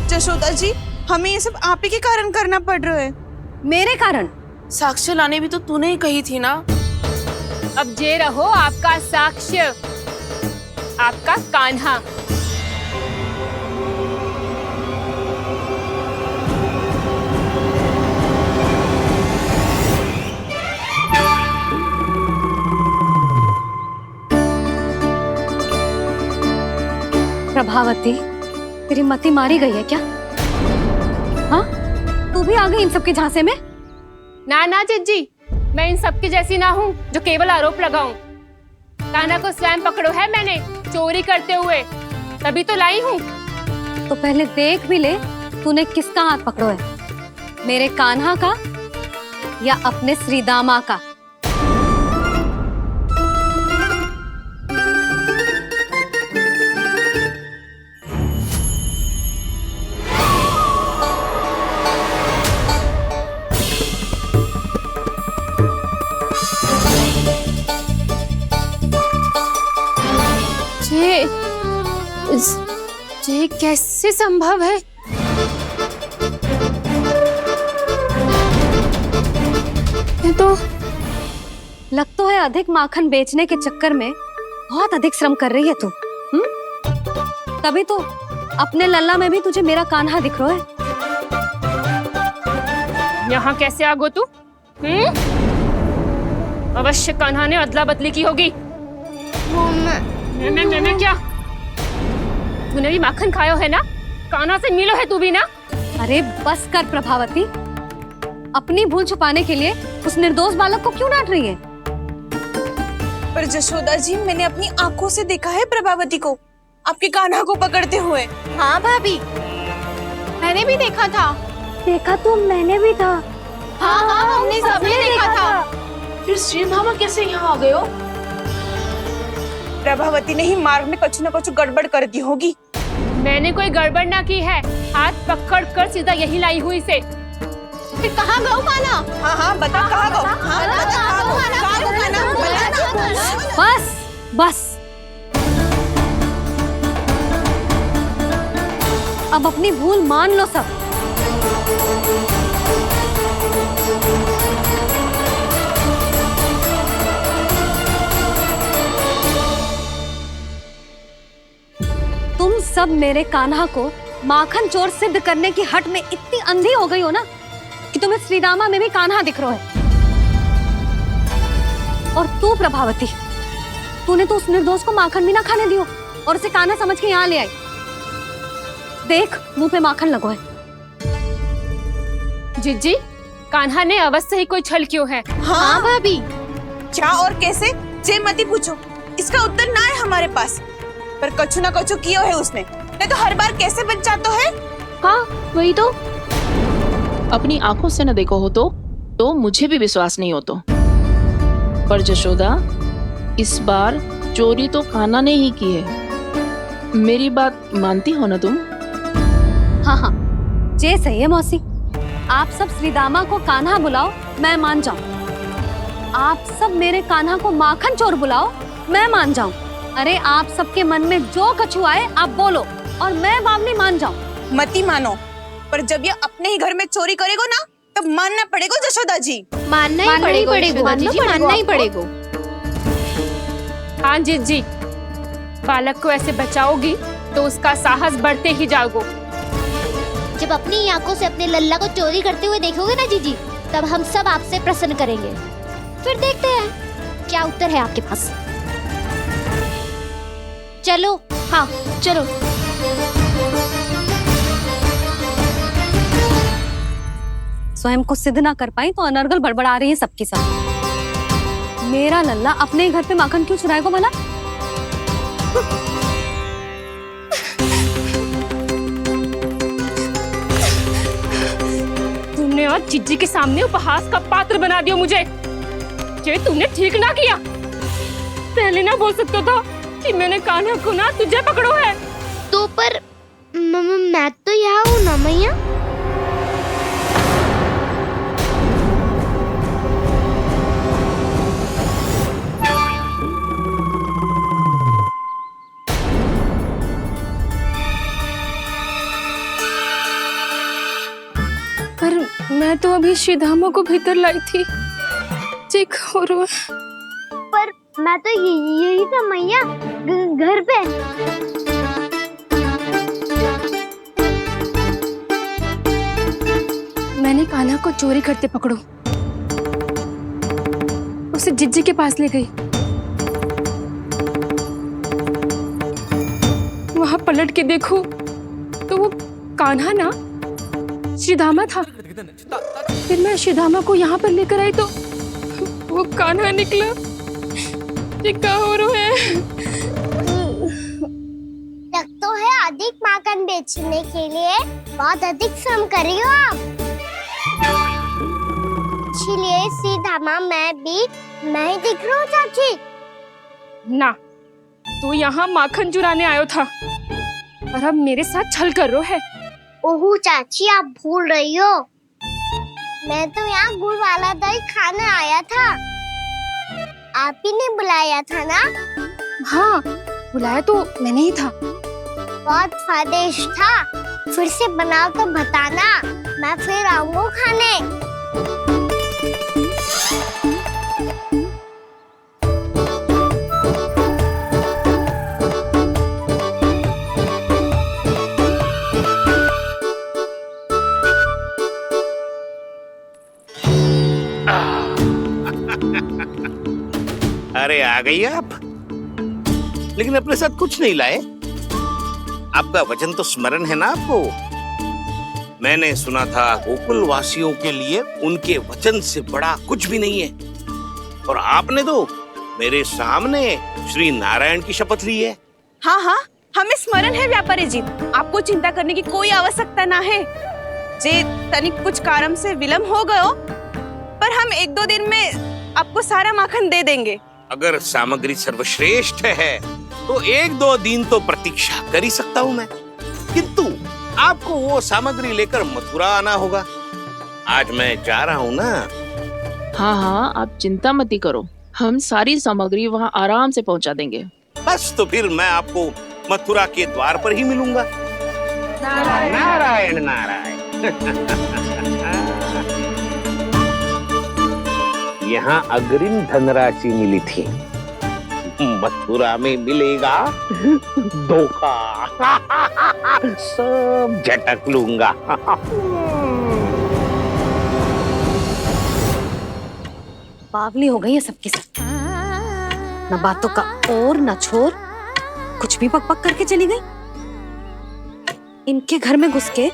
Speaker 2: जशोदा जी, हमें ये सब आप ही के कारण करना पड़ रहा है।
Speaker 1: मेरे कारण?
Speaker 2: साक्ष्य लाने भी तो तूने ही कही थी ना।
Speaker 5: अब जे रहो आपका साक्ष्य, आपका कान्हा।
Speaker 1: प्रभावती, तेरी मति मारी गई है क्या? हाँ, तू भी आ गई इन सबके झांसे में?
Speaker 5: ना ना जिज्जी, मैं इन सबकी जैसी ना हूँ जो केवल आरोप लगाऊं। कान्हा को स्वयं पकड़ो है मैंने चोरी करते हुए, तभी तो लाई हूँ।
Speaker 1: तो पहले देख भी ले तूने किसका हाथ पकड़ो है, मेरे कान्हा का या अपने श्रीदामा का?
Speaker 5: ये कैसे संभव है? ये तो
Speaker 1: लग तो है अधिक माखन बेचने के चक्कर में बहुत अधिक श्रम कर रही है तू। तभी तो अपने लल्ला में भी तुझे मेरा कान्हा दिख रहा है।
Speaker 5: यहाँ कैसे आ गो तू? अवश्य कान्हा ने अदला बदली की होगी। मैं क्या? तूने भी माखन खायो है ना? कान्हा से मिलो है तू भी ना?
Speaker 1: अरे बस कर प्रभावती, अपनी भूल छुपाने के लिए उस निर्दोष बालक को क्यों डांट रही है?
Speaker 2: पर जशोदा जी, मैंने अपनी आंखों से देखा है प्रभावती को आपके कान्हा को पकड़ते हुए।
Speaker 9: हाँ भाभी, मैंने भी देखा था।
Speaker 4: देखा तो मैंने भी था।
Speaker 9: हाँ हाँ, हमने सबने देखा था।
Speaker 2: फिर श्रीधामा कैसे यहाँ आ गए हो? प्रभावती ने ही मार्ग में कुछ न कुछ गड़बड़ कर दी होगी।
Speaker 5: मैंने कोई गड़बड़ ना की है, हाथ पकड़ कर सीधा यही लाई हुई से।
Speaker 9: फिर कहाँ गौ कान्हा?
Speaker 2: हाँ हाँ, बता कहाँ गो? हाँ बता कहाँ गो? कहाँ गो कान्हा? बता।
Speaker 1: बस बस, अब अपनी भूल मान लो सब। तुम सब मेरे कान्हा को माखन चोर सिद्ध करने की हट में इतनी अंधी हो गई हो ना कि तुम्हें श्रीदामा में भी कान्हा दिख रहा है। और तू प्रभावती, तूने तो उस निर्दोष को माखन भी ना खाने दियो और उसे कान्हा समझ के यहाँ ले आई। देख, मुंह पे माखन लगो है।
Speaker 5: जिज्जी, कान्हा ने अवश्य ही कोई छल क्यों है।
Speaker 2: हाँ भाभी, क्या और कैसे जे मती पूछो, इसका उत्तर ना है हमारे पास। पर कछु ना कछु किया है उसने, नहीं तो हर बार कैसे बच जाता है।
Speaker 6: हाँ वही तो।
Speaker 7: अपनी आंखों से न देखो हो तो मुझे भी विश्वास नहीं हो तो। पर जशोदा, इस बार चोरी तो कान्हा ने ही की है। मेरी बात मानती हो ना तुम?
Speaker 1: हाँ हाँ, जे सही है मौसी। आप सब श्रीदामा को कान्हा बुलाओ, मैं मान जाऊं। आप सब मेरे कान्हा को माखन चोर बुलाओ, मैं मान जाऊं। अरे आप सबके मन में जो कछु आए आप बोलो और मैं बावली मान जाऊं।
Speaker 2: मती मानो, पर जब ये अपने ही घर में चोरी करेगो ना तब मानना पड़ेगा जशोदा जी।
Speaker 6: मानना ही पड़ेगा, मानना ही पड़ेगा।
Speaker 5: हाँ जिज्जी, बालक को ऐसे बचाओगी तो उसका साहस बढ़ते ही जाओगे।
Speaker 3: जब अपनी आंखों से अपने लल्ला को चोरी करते हुए देखोगे ना जीजी, तब हम सब आपसे प्रसन्न करेंगे। फिर देखते हैं क्या उत्तर है आपके पास। चलो।
Speaker 6: हाँ चलो।
Speaker 1: स्वयं को सिद्ध ना कर पाई तो अनर्गल बड़बड़ा रही है सबकी सब। मेरा लल्ला अपने ही घर पे माखन क्यों चुराएगा भला?
Speaker 5: तुमने आज जिज्जी के सामने उपहास का पात्र बना दिया मुझे। ये तुमने ठीक ना किया। पहले ना बोल सकता था कि मैंने कान्हा को ना तुझे पकड़ो है।
Speaker 3: तो पर मैं तो यहाँ हूँ ना मैया।
Speaker 5: पर मैं तो अभी श्रीधामा को भीतर लाई थी।
Speaker 3: पर मैं तो यही था मैया, घर पे।
Speaker 5: मैंने कान्हा को चोरी करते पकड़ो, उसे जिज्जी के पास ले गई। वहां पलट के देखो तो वो कान्हा ना श्रीधामा था। फिर मैं श्रीधामा को यहाँ पर लेकर आई तो वो कान्हा निकला। ये क्या हो रहा है?
Speaker 3: लग तो है अधिक माखन बेचने के लिए बहुत अधिक श्रम कर रही हो आप। इसलिए श्रीधामा मैं ही दिख रहा हूँ चाची।
Speaker 5: ना, तू यहाँ माखन चुराने आयो था और अब मेरे साथ छल कर रहा है।
Speaker 3: ओह चाची, आप भूल रही हो, मैं तो यहाँ गुड़ वाला दही खाने आया था। आप ही ने बुलाया था ना?
Speaker 5: हाँ, बुलाया तो मैंने ही था।
Speaker 3: बहुत स्वादिष्ट था। फिर से बनाओ तो बताना, मैं फिर आऊंगा खाने।
Speaker 12: अरे आ गई आप, लेकिन अपने साथ कुछ नहीं लाए। आपका वचन तो स्मरण है ना आपको? मैंने सुना था गोकुल वासियों के लिए उनके वचन से बड़ा कुछ भी नहीं है। और आपने तो मेरे सामने श्री नारायण की शपथ ली है।
Speaker 2: हाँ हाँ, हमें स्मरण है व्यापारी जी। आपको चिंता करने की कोई आवश्यकता ना है। जे तनिक कुछ कारण से विलंब हो गयो, पर हम 1-2 दिन में आपको सारा माखन दे देंगे।
Speaker 12: अगर सामग्री सर्वश्रेष्ठ है तो 1-2 दिन तो प्रतीक्षा कर ही सकता हूँ मैं, किंतु आपको वो सामग्री लेकर मथुरा आना होगा। आज मैं जा रहा हूँ ना।
Speaker 7: हाँ हाँ, आप चिंता मत करो, हम सारी सामग्री वहाँ आराम से पहुँचा देंगे।
Speaker 12: बस तो फिर मैं आपको मथुरा के द्वार पर ही मिलूंगा। नारायण नारायण। यहाँ अग्रिम धनराशि मिली थी, मथुरा में मिलेगा धोखा। सब झटक लूंगा।
Speaker 1: बावली हो गई है सबकी सब। न बातों का और न छोर, कुछ भी पक पक करके चली गई। इनके घर में घुस के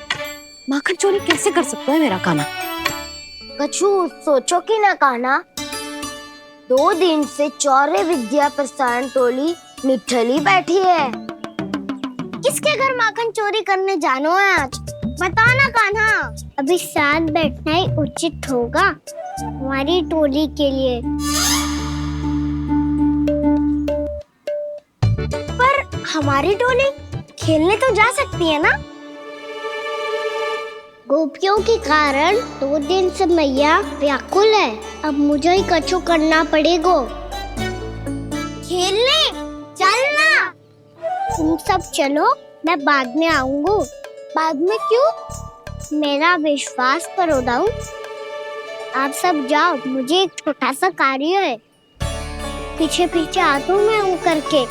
Speaker 1: माखन चोरी कैसे कर सकता है मेरा काना?
Speaker 3: कछु सोचो कि ना काना, 2 दिन से चौर्य विद्या प्रसारण टोली निठली बैठी है। किसके घर माखन चोरी करने जानो है आज? बताना कान्हा। अभी साथ बैठना ही उचित होगा हमारी टोली के लिए। पर हमारी टोली खेलने तो जा सकती है ना? गोपियों के कारण 2 दिन से मैया व्याकुल है। अब मुझे ही कछु करना पड़ेगा। खेलने चलना। तुम सब चलो, मैं बाद में आऊंगा। बाद में क्यों? मेरा विश्वास करो दाऊ। आप सब जाओ, मुझे एक छोटा सा कार्य है। पीछे पीछे आता हूँ मैं करके।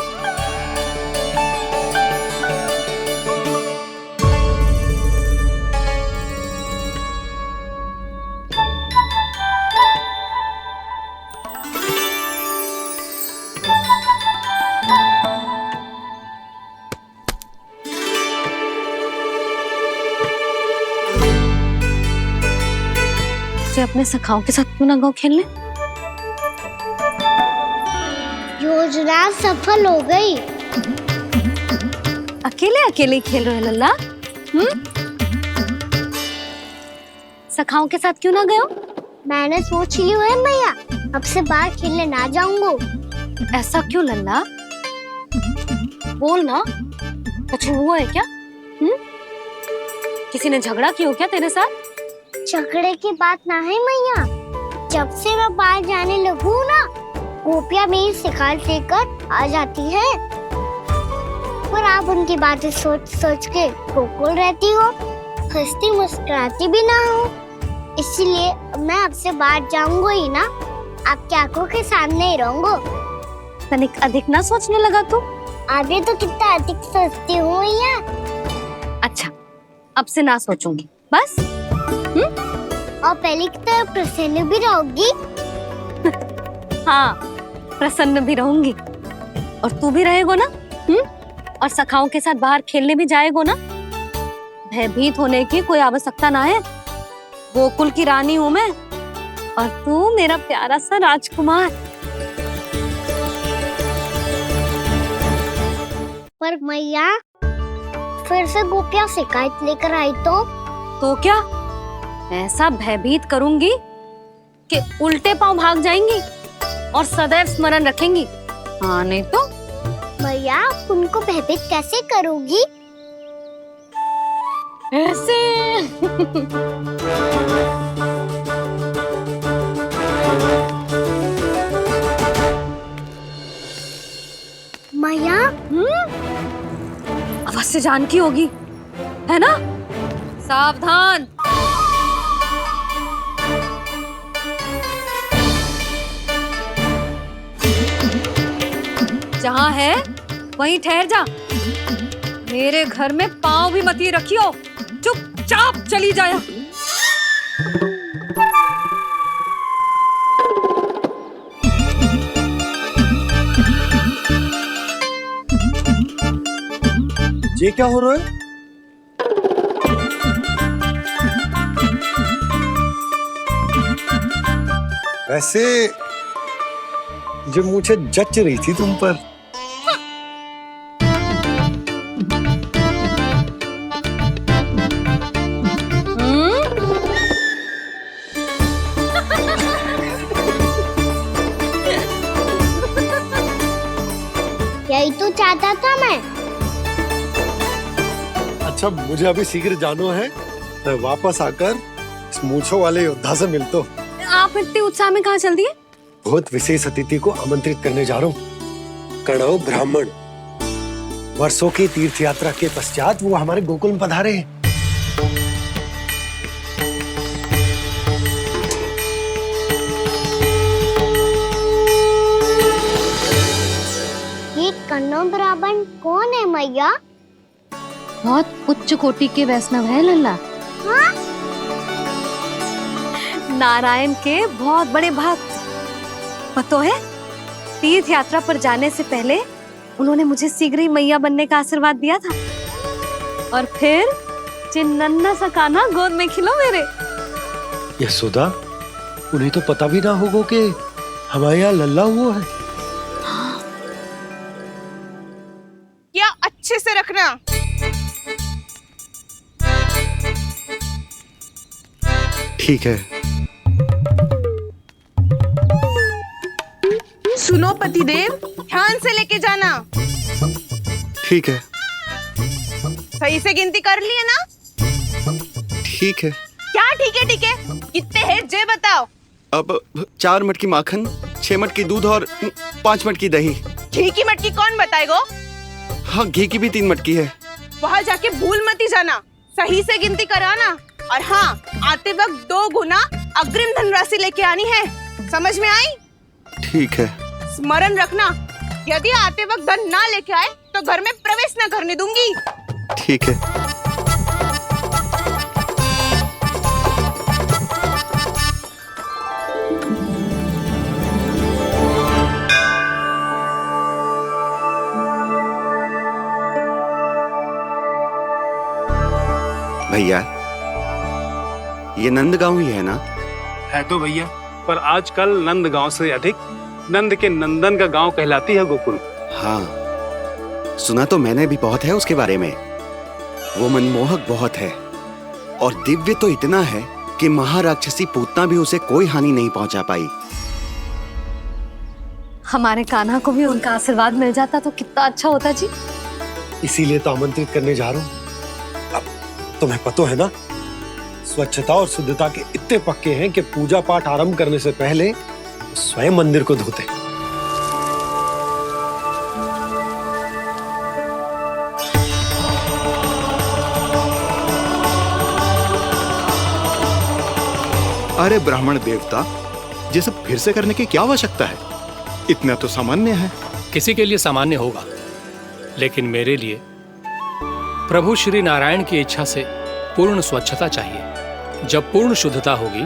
Speaker 1: अपने सखाओं के साथ क्यों ना गाँव खेलने?
Speaker 3: योजना सफल हो गई।
Speaker 1: अकेले अकेले खेल रहे लल्ला? सखाओं के साथ क्यों ना गए?
Speaker 3: मैंने सोच लिया है मैया, अब से बाहर खेलने ना जाऊंगा।
Speaker 1: ऐसा क्यों लल्ला? बोल ना, कुछ हुआ है क्या? किसी ने झगड़ा किया हो क्या तेरे साथ?
Speaker 3: झगड़े की बात ना है मैया। जब से मैं बाहर जाने लगू ना, गोपियां मेरी शिकार लेकर आ जाती है। पर आप उनकी बातें सोच सोच के गोकुल रहती हो, हंसती मुस्कुराती भी ना हो। इसलिए मैं आपसे बाहर जाऊंगा ही ना, आपकी आंखों के सामने ही रहूंगा।
Speaker 1: तनिक अधिक ना सोचने लगा तू?
Speaker 3: आगे तो कितना अधिक सोचती हूँ मैया।
Speaker 1: अच्छा, अब से ना सोचूंगी बस।
Speaker 3: और पहले की तरह प्रसन्न भी रहोगी?
Speaker 1: हाँ, प्रसन्न भी रहूंगी। और तू भी रहेगा ना? और सखाओं के साथ बाहर खेलने भी जाएगा ना? भयभीत होने की कोई आवश्यकता ना है। गोकुल की रानी हूँ मैं, और तू मेरा प्यारा सा राजकुमार।
Speaker 3: पर मैया, फिर से गोपियां शिकायत लेकर आई तो
Speaker 1: क्या? ऐसा भयभीत करूंगी कि उल्टे पांव भाग जाएंगी और सदैव स्मरण रखेंगी। हाँ नहीं तो?
Speaker 3: मैया, उनको भयभीत कैसे करोगी?
Speaker 1: ऐसे।
Speaker 3: मैया,
Speaker 1: अवश्य जानकी होगी, है ना? सावधान। जहाँ है वहीं ठहर जा। मेरे घर में पाँव भी मत ही रखियो, चुपचाप चली जाया।
Speaker 13: ये क्या हो रहा है? वैसे जो मुझे जच रही थी तुम पर।
Speaker 3: यही तो चाहता था मैं।
Speaker 13: अच्छा, मुझे अभी शीघ्र जाना है। मैं वापस आकर इस मूंछों वाले योद्धा से मिलता हूँ।
Speaker 1: आप इतने उत्साह में कहाँ चल दिए?
Speaker 13: बहुत विशेष अतिथि को आमंत्रित करने जा रहा हूँ। कणव ब्राह्मण। वर्षों की तीर्थ यात्रा के पश्चात वो हमारे गोकुल में पधारे हैं।
Speaker 3: कौन है मैया?
Speaker 1: बहुत उच्च कोटि के वैष्णव है लल्ला।
Speaker 3: हाँ?
Speaker 1: नारायण के बहुत बड़े भक्त। पता है, तीर्थ यात्रा पर जाने से पहले उन्होंने मुझे शीघ्र ही मैया बनने का आशीर्वाद दिया था। और फिर चिन्नन्ना सा कान्हा गोद में खिलो मेरे।
Speaker 13: यशोदा, उन्हें तो पता भी ना होगा कि हमारे यहाँ लल्ला हुआ है।
Speaker 2: क्या अच्छे से रखना।
Speaker 14: ठीक है।
Speaker 2: सुनो पतिदेव, ध्यान से लेके जाना।
Speaker 14: ठीक है।
Speaker 2: सही से गिनती कर लिए ना?
Speaker 14: ठीक है।
Speaker 2: क्या ठीक है ठीक है? कितने हैं जे बताओ।
Speaker 14: अब 4 मटकी माखन, 6 मटकी दूध और 5 मटकी दही।
Speaker 2: घी की मटकी कौन बताएगा?
Speaker 14: हाँ, घी की भी 3 मटकी है।
Speaker 2: वहाँ जाके भूल मती जाना, सही से गिनती कराना। और हाँ, आते वक्त 2 गुना अग्रिम धनराशि लेके आनी है। समझ में आई?
Speaker 14: ठीक है।
Speaker 2: स्मरण रखना, यदि आते वक्त धन ना लेके आए तो घर में प्रवेश न करने दूंगी।
Speaker 14: ठीक है। भैया, ये नंदगांव ही है ना?
Speaker 15: है तो भैया, पर आजकल नंदगांव से अधिक नंद के नंदन का गांव कहलाती है गोकुल।
Speaker 14: हाँ, सुना तो मैंने भी बहुत है उसके बारे में। वो मनमोहक बहुत है और दिव्य तो इतना है कि महाराक्षसी पूतना भी उसे कोई हानि नहीं पहुंचा पाई।
Speaker 1: हमारे कान्हा को भी उनका आशीर्वाद मिल जाता तो कितना अच्छा होता जी।
Speaker 13: इसीलिए तो आमंत्रित करने जा रहा हूँ। अब तुम्हें पता है ना, स्वच्छता और शुद्धता के इतने पक्के हैं कि पूजा पाठ आरंभ करने से पहले स्वयं मंदिर को धोते।
Speaker 16: अरे ब्राह्मण देवता, ये सब फिर से करने की क्या आवश्यकता है? इतना तो सामान्य है।
Speaker 17: किसी के लिए सामान्य होगा, लेकिन मेरे लिए प्रभु श्री नारायण की इच्छा से पूर्ण स्वच्छता चाहिए। जब पूर्ण शुद्धता होगी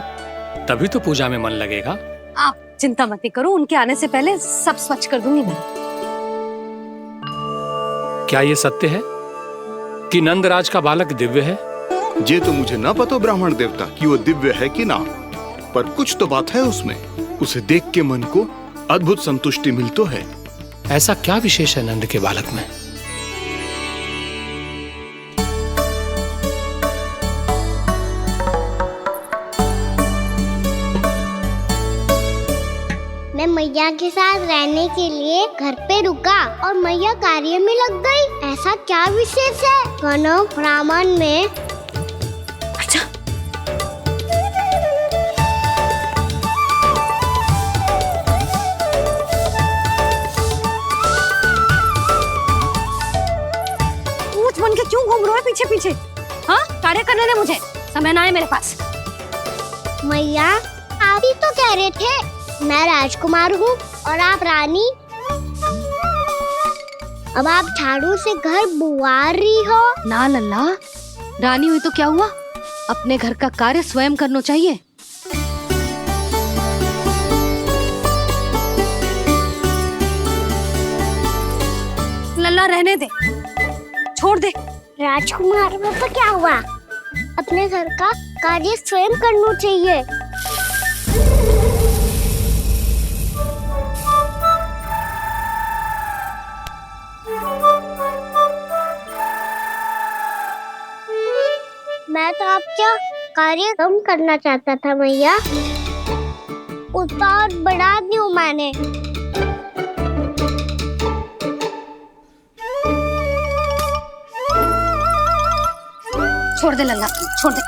Speaker 17: तभी तो पूजा में मन लगेगा।
Speaker 1: आप चिंता मत करो, उनके आने से पहले सब स्वच्छ कर दूंगी मैं।
Speaker 17: क्या ये सत्य है कि नंदराज का बालक दिव्य है?
Speaker 16: ये तो मुझे ना पता ब्राह्मण देवता कि वो दिव्य है कि ना, पर कुछ तो बात है उसमें। उसे देख के मन को अद्भुत संतुष्टि मिल तो है।
Speaker 17: ऐसा क्या विशेष है नंद के बालक में?
Speaker 3: मैं मैया के साथ रहने के लिए घर पे रुका और मैया कार्य में लग गई। ऐसा क्या विशेष है कनव ब्राह्मण में?
Speaker 1: अच्छा, पूछ बन के क्यों घूम रहे हो पीछे पीछे? हाँ, कार्य करने दे मुझे, समय ना है मेरे पास।
Speaker 3: मैया, आप ही तो कह रहे थे मैं राजकुमार हूँ और आप रानी। अब आप झाड़ू से घर बुआर रही हो।
Speaker 1: ना लल्ला, रानी हुई तो क्या हुआ, अपने घर का कार्य स्वयं करना चाहिए। लल्ला रहने दे, छोड़ दे।
Speaker 3: राजकुमार में तो क्या हुआ, अपने घर का कार्य स्वयं करना चाहिए। मैं तो आपका कार्य कम करना चाहता था मैया, उत्पाद बढ़ा दूं मैंने।
Speaker 1: छोड़ दे लल्ला, छोड़ दे।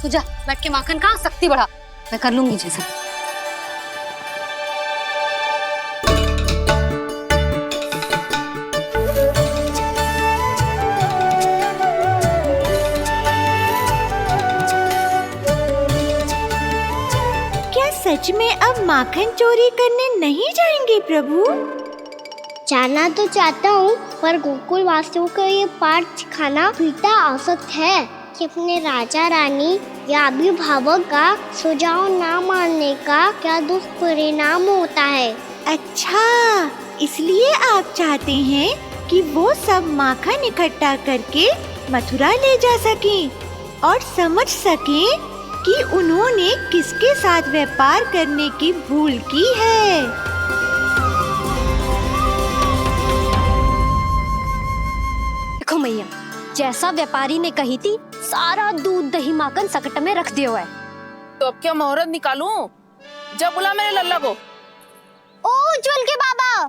Speaker 1: तू जा बैठ के माखन खा, शक्ति बढ़ा, मैं कर लूंगी जैसा।
Speaker 11: सच में अब माखन चोरी करने नहीं जाएंगे प्रभु?
Speaker 3: जाना तो चाहता हूँ, पर गोकुल वासियों को ये पाठ सिखाना पिता आवश्यक है कि अपने राजा रानी या अभिभावक का सुझाव ना मानने का क्या दुष्परिणाम होता है।
Speaker 11: अच्छा, इसलिए आप चाहते हैं कि वो सब माखन इकट्ठा करके मथुरा ले जा सकें और समझ सकें कि उन्होंने किसके साथ व्यापार करने की भूल की है।
Speaker 1: देखो मैया, जैसा व्यापारी ने कही थी सारा दूध दही माखन सकट में रख दिया है।
Speaker 2: तो अब क्या मुहूर्त निकालूं? जब बुला मेरे लल्ला को।
Speaker 3: ओ उज्जवल के बाबा,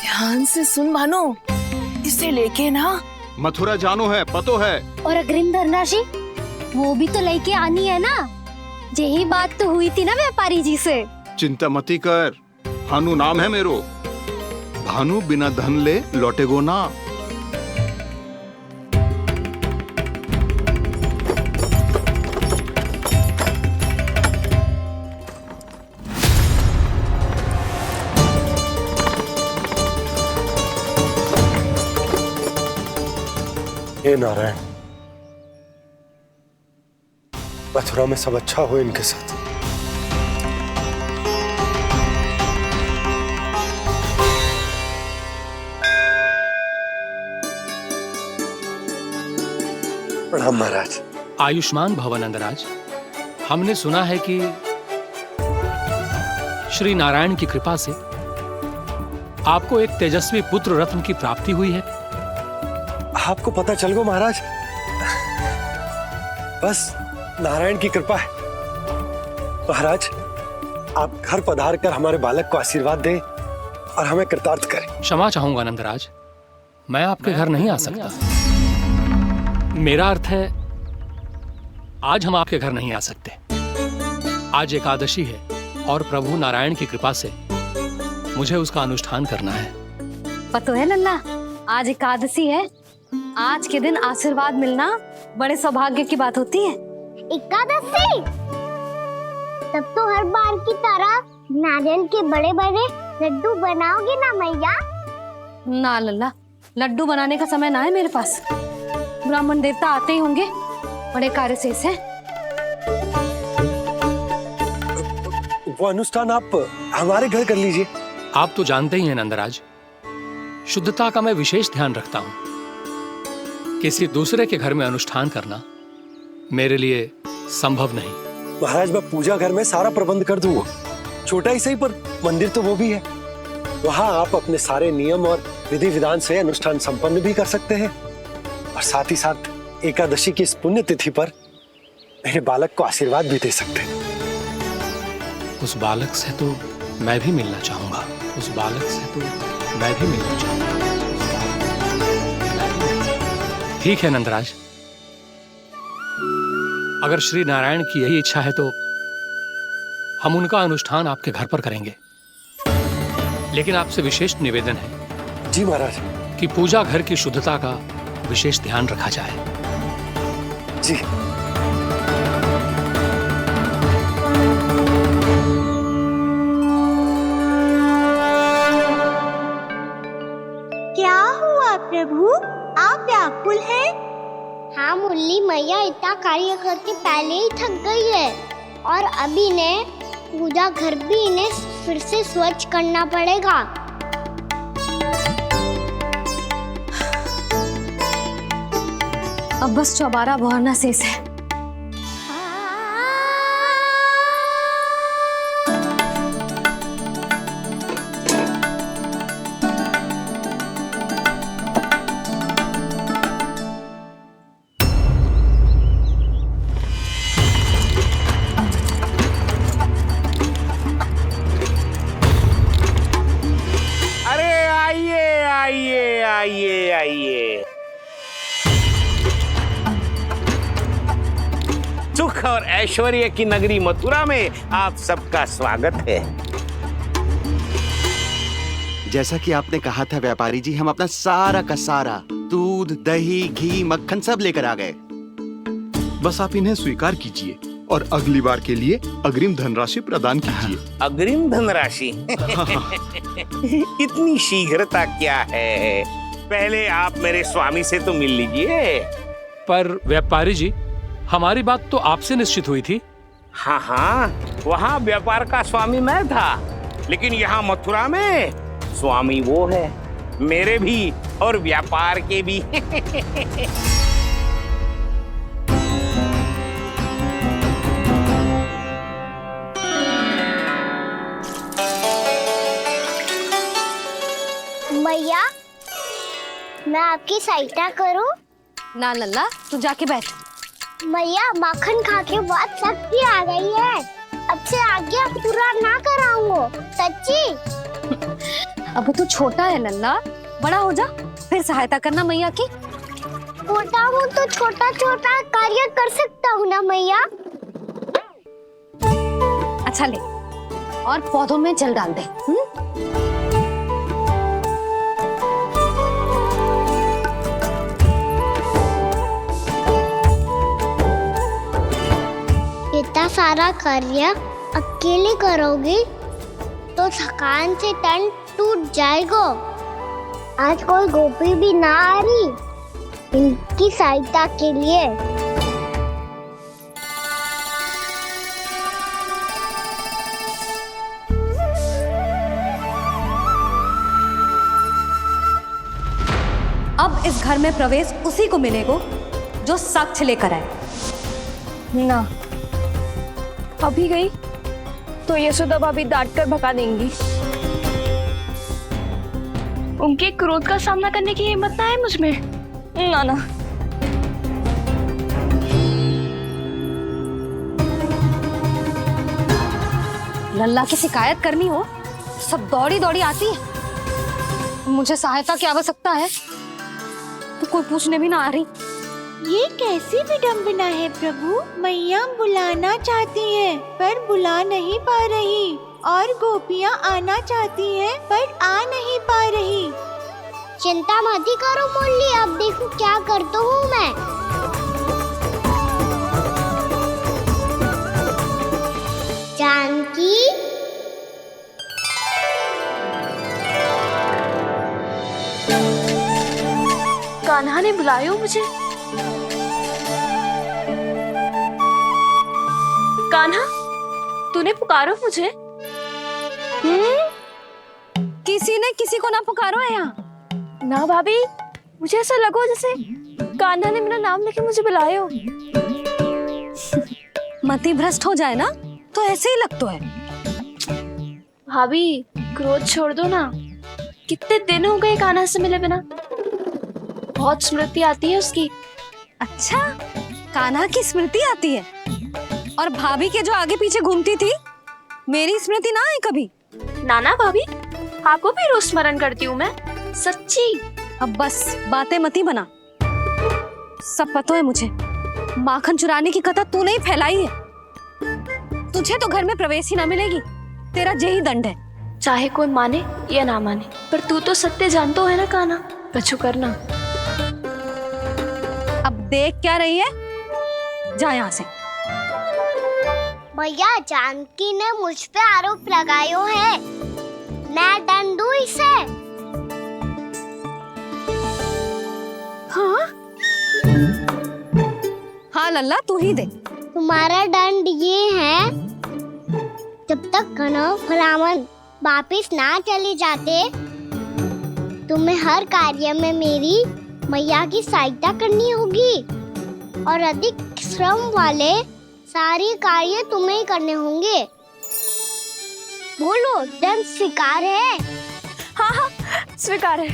Speaker 2: ध्यान से सुन भानु, इसे लेके ना
Speaker 16: मथुरा जानो है, पतो है।
Speaker 1: और अग्रिम धनराशि वो भी तो लेके आनी है ना। यही बात तो हुई थी ना व्यापारी जी से।
Speaker 16: चिंता मती कर, भानु नाम है मेरो। भानु बिना धन ले लौटेगो ना।
Speaker 13: हे नारायण, मथुरा में सब अच्छा हो इनके साथ। प्रणाम महाराज।
Speaker 17: आयुष्मान भव नंदराज। हमने सुना है कि श्री नारायण की कृपा से आपको एक तेजस्वी पुत्र रत्न की प्राप्ति हुई है।
Speaker 13: आपको पता चल गो महाराज, बस नारायण की कृपा है। महाराज, आप घर पधार कर हमारे बालक को आशीर्वाद दें और हमें कृतार्थ करें।
Speaker 17: क्षमा चाहूंगा नंदराज, मैं आपके घर नहीं आ सकता। मेरा अर्थ है आज हम आपके घर नहीं आ सकते। आज एकादशी है और प्रभु नारायण की कृपा से मुझे उसका अनुष्ठान करना है।
Speaker 1: पता है लल्ला, आज एकादशी है। आज के दिन आशीर्वाद मिलना बड़े सौभाग्य की बात होती है।
Speaker 3: एकादशी, तब तो हर बार की तरह नारियल के बड़े बड़े लड्डू बनाओगे ना मैया?
Speaker 1: ना लल्ला, लड्डू बनाने का समय ना है मेरे पास। ब्राह्मण देवता आते ही होंगे, बड़े कार्य शेष है।
Speaker 13: वो अनुष्ठान आप हमारे घर कर लीजिए।
Speaker 17: आप तो जानते ही हैं नंदराज, शुद्धता का मैं विशेष ध्यान रखता हूं। किसी दूसरे के घर में अनुष्ठान करना मेरे लिए संभव नहीं।
Speaker 13: महाराज, मैं पूजा घर में सारा प्रबंध कर दूंगा। छोटा ही सही, पर मंदिर तो वो भी है। वहां आप अपने सारे नियम और विधि विधान से अनुष्ठान संपन्न भी कर सकते हैं और साथ ही साथ एकादशी की इस पुण्य तिथि पर मेरे बालक को आशीर्वाद भी दे सकते हैं।
Speaker 17: उस बालक से तो मैं भी मिलना चाहूंगा। उस बालक से तो मैं भी मिलना चाहूंगा। ठीक है नंदराज, अगर श्री नारायण की यही इच्छा है तो हम उनका अनुष्ठान आपके घर पर करेंगे। लेकिन आपसे विशेष निवेदन है।
Speaker 13: जी महाराज।
Speaker 17: कि पूजा घर की शुद्धता का विशेष ध्यान रखा जाए।
Speaker 13: जी।
Speaker 3: क्या हुआ प्रभु, आप व्याकुल हैं? हाँ मुरली मैया इतना कार्य करके पहले ही थक गई है और अभी ने पूजा घर भी इन्हें फिर से स्वच्छ करना पड़ेगा।
Speaker 1: अब बस चौबारा बहाना शेष है।
Speaker 12: सुख और ऐश्वर्य की नगरी मथुरा में आप सबका स्वागत है।
Speaker 14: जैसा कि आपने कहा था व्यापारी जी, हम अपना सारा का सारा दूध, दही, घी, मक्खन सब लेकर आ गए।
Speaker 16: बस आप इन्हें स्वीकार कीजिए और अगली बार के लिए अग्रिम धनराशि प्रदान कीजिए।
Speaker 12: अग्रिम धनराशि? इतनी शीघ्रता क्या है? पहले आप मेरे स्वामी से तो मिल लीजिए।
Speaker 17: पर व्यापारी जी, हमारी बात तो आपसे निश्चित हुई थी।
Speaker 12: हाँ हाँ, वहाँ व्यापार का स्वामी मैं था, लेकिन यहाँ मथुरा में स्वामी वो है, मेरे भी और व्यापार के भी।
Speaker 3: मैया, मैं आपकी सहायता करूं?
Speaker 1: ना लल्ला, तू जाके बैठ।
Speaker 3: मैया, माखन खा के बहुत शक्ति आ गई है। अब से आगे पूरा ना कराऊंगा, सच्ची।
Speaker 1: अब तू छोटा है लल्ला, बड़ा हो जा फिर सहायता करना मैया की।
Speaker 3: छोटा हूँ तो छोटा छोटा कार्य कर सकता हूँ ना मैया।
Speaker 1: अच्छा ले, और पौधों में जल डाल दे।
Speaker 3: इतना सारा कार्य अकेले करोगी तो थकान से तन टूट जाएगा। आज कोई गोपी भी ना आ रही इनकी सहायता के लिए।
Speaker 1: अब इस घर में प्रवेश उसी को मिलेगा जो साक्ष्य लेकर आए।
Speaker 6: ना, अभी गई तो यशोदा भाभी डांट कर भगा देंगी। उनके क्रोध का सामना करने की हिम्मत ना है मुझ में। ना ना।
Speaker 1: लल्ला की शिकायत करनी हो सब दौड़ी दौड़ी आती है। मुझे सहायता की आवश्यकता है तो कोई पूछने भी ना आ रही।
Speaker 11: ये कैसी विडंबना है प्रभु। मैया बुलाना चाहती हैं पर बुला नहीं पा रही, और गोपियाँ आना चाहती हैं पर आ नहीं पा रही।
Speaker 3: चिंता मत ही करो मुरली, अब देखो क्या करता हूँ मैं। जानकी,
Speaker 6: कान्हा ने बुलाया मुझे। कान्हा, तूने पुकारो मुझे?
Speaker 1: किसी ने किसी को ना पुकारो है यहाँ।
Speaker 6: ना भाभी, मुझे ऐसा लगो जैसे कान्हा ने मेरा नाम लेके मुझे बुलायो।
Speaker 1: मति भ्रष्ट हो जाए ना तो ऐसे ही लगता है।
Speaker 6: भाभी, क्रोध छोड़ दो ना। कितने दिन हो गए कान्हा से मिले बिना। बहुत स्मृति आती है उसकी।
Speaker 1: अच्छा, कान्हा की स्मृति आती है? और भाभी के जो आगे पीछे घूमती थी, मेरी स्मृति ना है कभी?
Speaker 6: नाना भाभी, आपको भी रोज स्मरण करती हूँ मैं, सच्ची।
Speaker 1: अब बस बातें मत ही बना। सब पता है मुझे, माखन चुराने की कथा तूने ही फैलाई है। तुझे तो घर में प्रवेश ही ना मिलेगी, तेरा यही दंड है।
Speaker 6: चाहे कोई माने या ना माने, पर तू तो सत्य जानता है ना कान्हा। कछु करना।
Speaker 1: अब देख क्या रही है, जा यहाँ से।
Speaker 3: भैया, जानकी ने मुझ पे आरोप लगायो है, मैं दंड दूं इसे?
Speaker 1: हाँ हाँ लल्ला, तू ही दे।
Speaker 3: तुम्हारा दंड ये है, जब तक घना फलावन वापिस ना चले जाते, तुम्हें हर कार्य में मेरी मैया की सहायता करनी होगी, और अधिक श्रम वाले सारे कार्य तुम्हें ही करने होंगे। बोलो, दंड स्वीकार है?
Speaker 6: हाँ हाँ, स्वीकार है।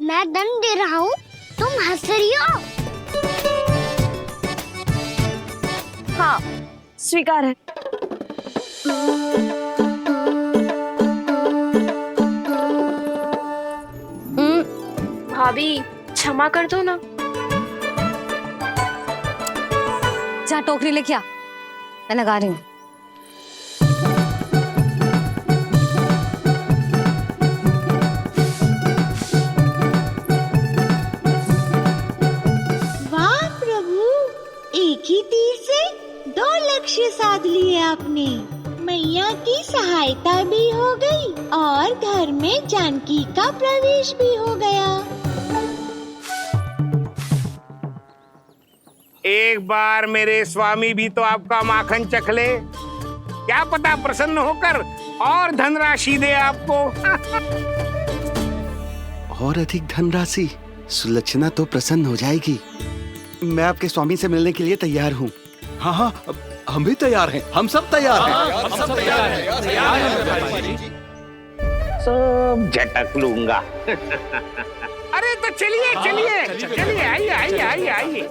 Speaker 3: मैं दंड दे रहा हूँ, तुम हंस रही हो?
Speaker 6: हाँ, स्वीकार है। भाभी, क्षमा कर दो ना।
Speaker 1: जा टोकरी लेके आ, मैं लगा रही हूँ।
Speaker 11: भी हो गई और घर में जानकी का प्रवेश भी हो गया।
Speaker 12: एक बार मेरे स्वामी भी तो आपका माखन चख ले, क्या पता प्रसन्न होकर और धनराशि दे आपको।
Speaker 14: और अधिक धनराशि? सुलक्षणा तो प्रसन्न हो जाएगी। मैं आपके स्वामी से मिलने के लिए तैयार हूँ।
Speaker 16: हाँ हाँ, हम भी तैयार हैं, हम सब तैयार हैं।
Speaker 12: हम सब तैयार हैं। सब झटक लूंगा। अरे तो चलिए चलिए चलिए, आइए आइए आइए आइए।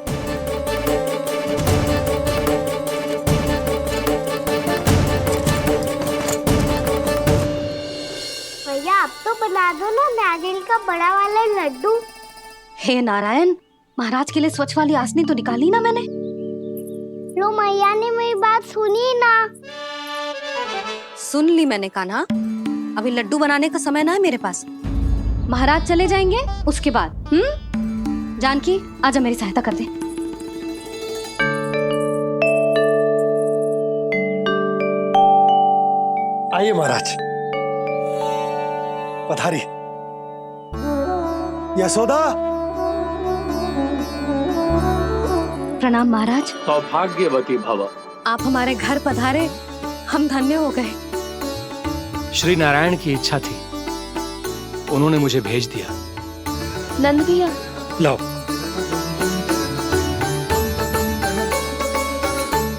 Speaker 3: भैया आप तो बना दो ना नारियल का बड़ा वाला लड्डू।
Speaker 1: हे नारायण, महाराज के लिए स्वच्छ वाली आसनी तो निकाली ना मैंने।
Speaker 3: लो मैया ने मेरी बात सुनी ना।
Speaker 1: सुन ली मैंने कान्हा, अभी लड्डू बनाने का समय ना है मेरे पास। महाराज चले जाएंगे उसके बाद। जानकी आजा मेरी सहायता कर दे।
Speaker 13: आइए महाराज, पधारी। यशोदा।
Speaker 1: प्रणाम महाराज।
Speaker 17: सौभाग्यवती भव।
Speaker 1: आप हमारे घर पधारे, हम धन्य हो गए।
Speaker 17: श्री नारायण की इच्छा थी, उन्होंने मुझे भेज दिया।
Speaker 6: नंद भैया
Speaker 13: लाओ।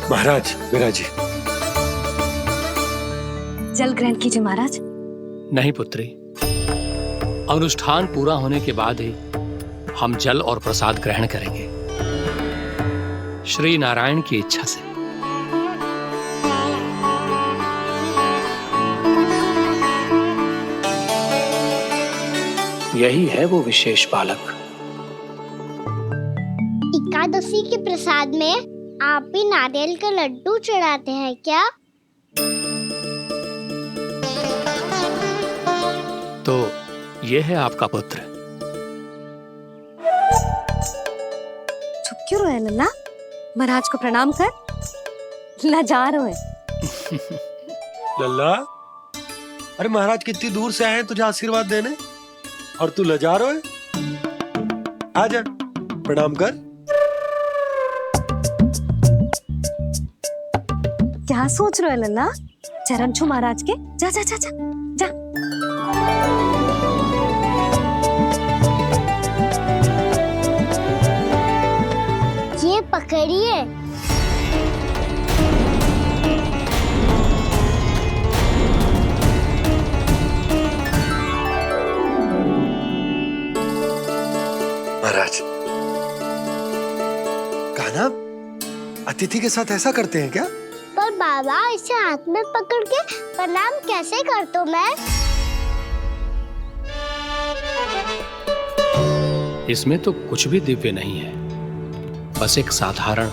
Speaker 13: महाराज विराजी।
Speaker 1: जल ग्रहण कीजिए महाराज।
Speaker 17: नहीं पुत्री, अनुष्ठान पूरा होने के बाद ही हम जल और प्रसाद ग्रहण करेंगे, श्री नारायण की इच्छा से। यही है वो विशेष बालक।
Speaker 3: एकादशी के प्रसाद में आप भी नारियल का लड्डू चढ़ाते हैं क्या?
Speaker 17: तो ये है आपका पुत्र।
Speaker 1: चुप क्यों रहे लल्ला? महाराज को प्रणाम कर। लजा रहे।
Speaker 13: लल्ला, अरे महाराज कितनी दूर से आए हैं तुझे आशीर्वाद देने, और तू लजा रहा है? आजा प्रणाम कर।
Speaker 1: क्या सोच रहे हो लल्ला? चरण छू महाराज के। जा जा जा जा जा।
Speaker 3: ये पकड़िए।
Speaker 13: महाराज, कान्हा अतिथि के साथ ऐसा करते हैं क्या?
Speaker 3: पर बाबा इसे हाथ में पकड़ के प्रणाम कैसे करता हूँ मैं?
Speaker 17: इसमें तो कुछ भी दिव्य नहीं है, बस एक साधारण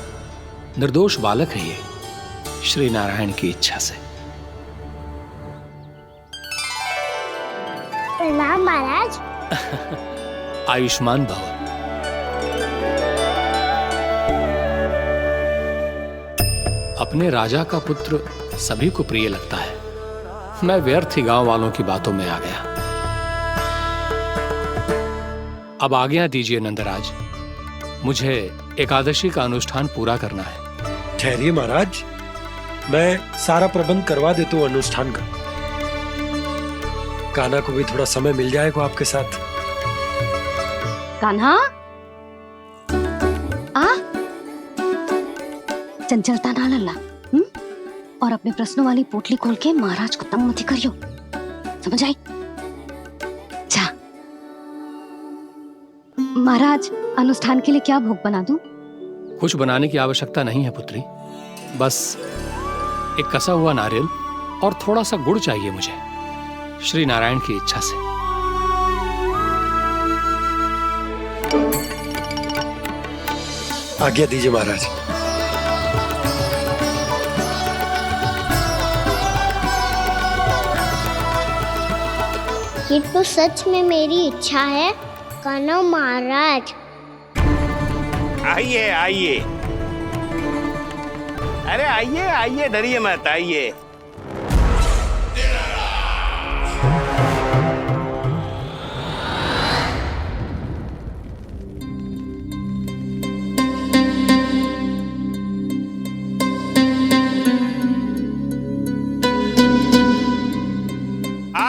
Speaker 17: निर्दोष बालक है ये, श्री नारायण की इच्छा से।
Speaker 3: प्रणाम महाराज।
Speaker 17: आयुष्मान भव। अपने राजा का पुत्र सभी को प्रिय लगता है। मैं व्यर्थ ही गांव वालों की बातों में आ गया। अब आज्ञा दीजिए नंदराज, मुझे एकादशी का अनुष्ठान पूरा करना है।
Speaker 13: ठहरिए महाराज, मैं सारा प्रबंध करवा देता हूँ अनुष्ठान का। कान्हा को भी थोड़ा समय मिल जाएगा आपके साथ।
Speaker 1: कान्हा आ, चंचलता ना लल्ला। और अपने प्रश्नों वाली पोटली खोल के महाराज को तंग मत करियो, समझ आई? जा महाराज, अनुष्ठान के लिए क्या भोग बना दूं?
Speaker 17: कुछ बनाने की आवश्यकता नहीं है पुत्री, बस एक कसा हुआ नारियल और थोड़ा सा गुड़ चाहिए मुझे, श्री नारायण की इच्छा से।
Speaker 13: आज्ञा दीजिए महाराज।
Speaker 3: ये तो सच में मेरी इच्छा है कान्हा महाराज।
Speaker 12: आइए आइए, अरे आइए आइए, डरिए मत, आइए।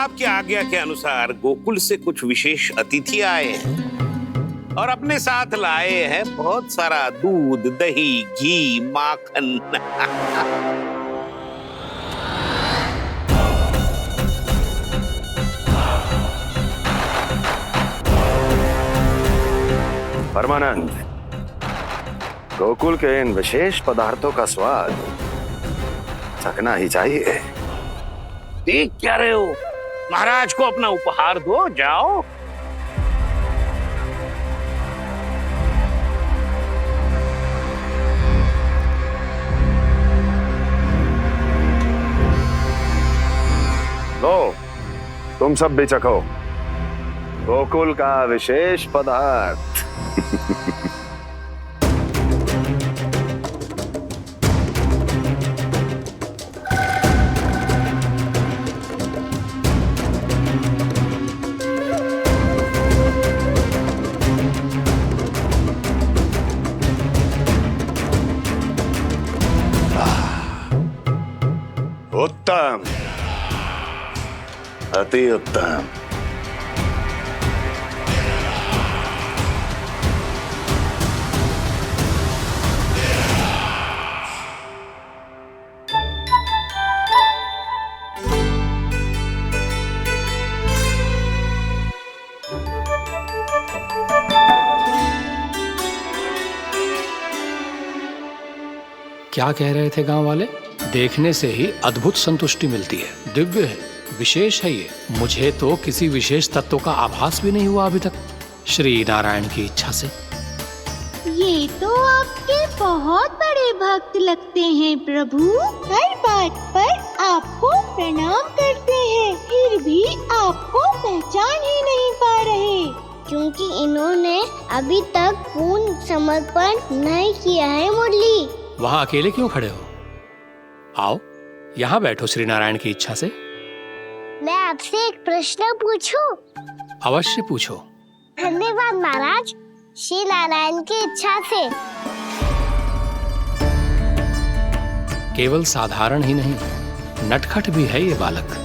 Speaker 12: आपकी आज्ञा के अनुसार गोकुल से कुछ विशेष अतिथि आए हैं और अपने साथ लाए हैं बहुत सारा दूध, दही, घी, माखन।
Speaker 18: परमानंद, गोकुल के इन विशेष पदार्थों का स्वाद चखना ही चाहिए।
Speaker 12: देख क्या रहे हो? महाराज को अपना उपहार दो, जाओ।
Speaker 18: लो, तुम सब भी चखो गोकुल का विशेष पदार्थ। उत्तम, अति उत्तम।
Speaker 17: क्या कह रहे थे गांव वाले? देखने से ही अद्भुत संतुष्टि मिलती है, दिव्य है, विशेष है ये। मुझे तो किसी विशेष तत्व का आभास भी नहीं हुआ अभी तक, श्री नारायण की इच्छा से।
Speaker 11: ये तो आपके बहुत बड़े भक्त लगते हैं प्रभु। हर बात पर आपको प्रणाम करते हैं, फिर भी आपको पहचान ही नहीं पा रहे।
Speaker 3: क्योंकि इन्होंने अभी तक पूर्ण समर्पण नहीं किया है मुरली।
Speaker 17: वहाँ अकेले क्यों खड़े हो? आओ यहाँ बैठो श्री नारायण की इच्छा से।
Speaker 3: मैं आपसे एक प्रश्न पूछूं?
Speaker 17: अवश्य पूछो।
Speaker 3: धन्यवाद महाराज। श्री नारायण की इच्छा से।
Speaker 17: केवल साधारण ही नहीं, नटखट भी है ये बालक।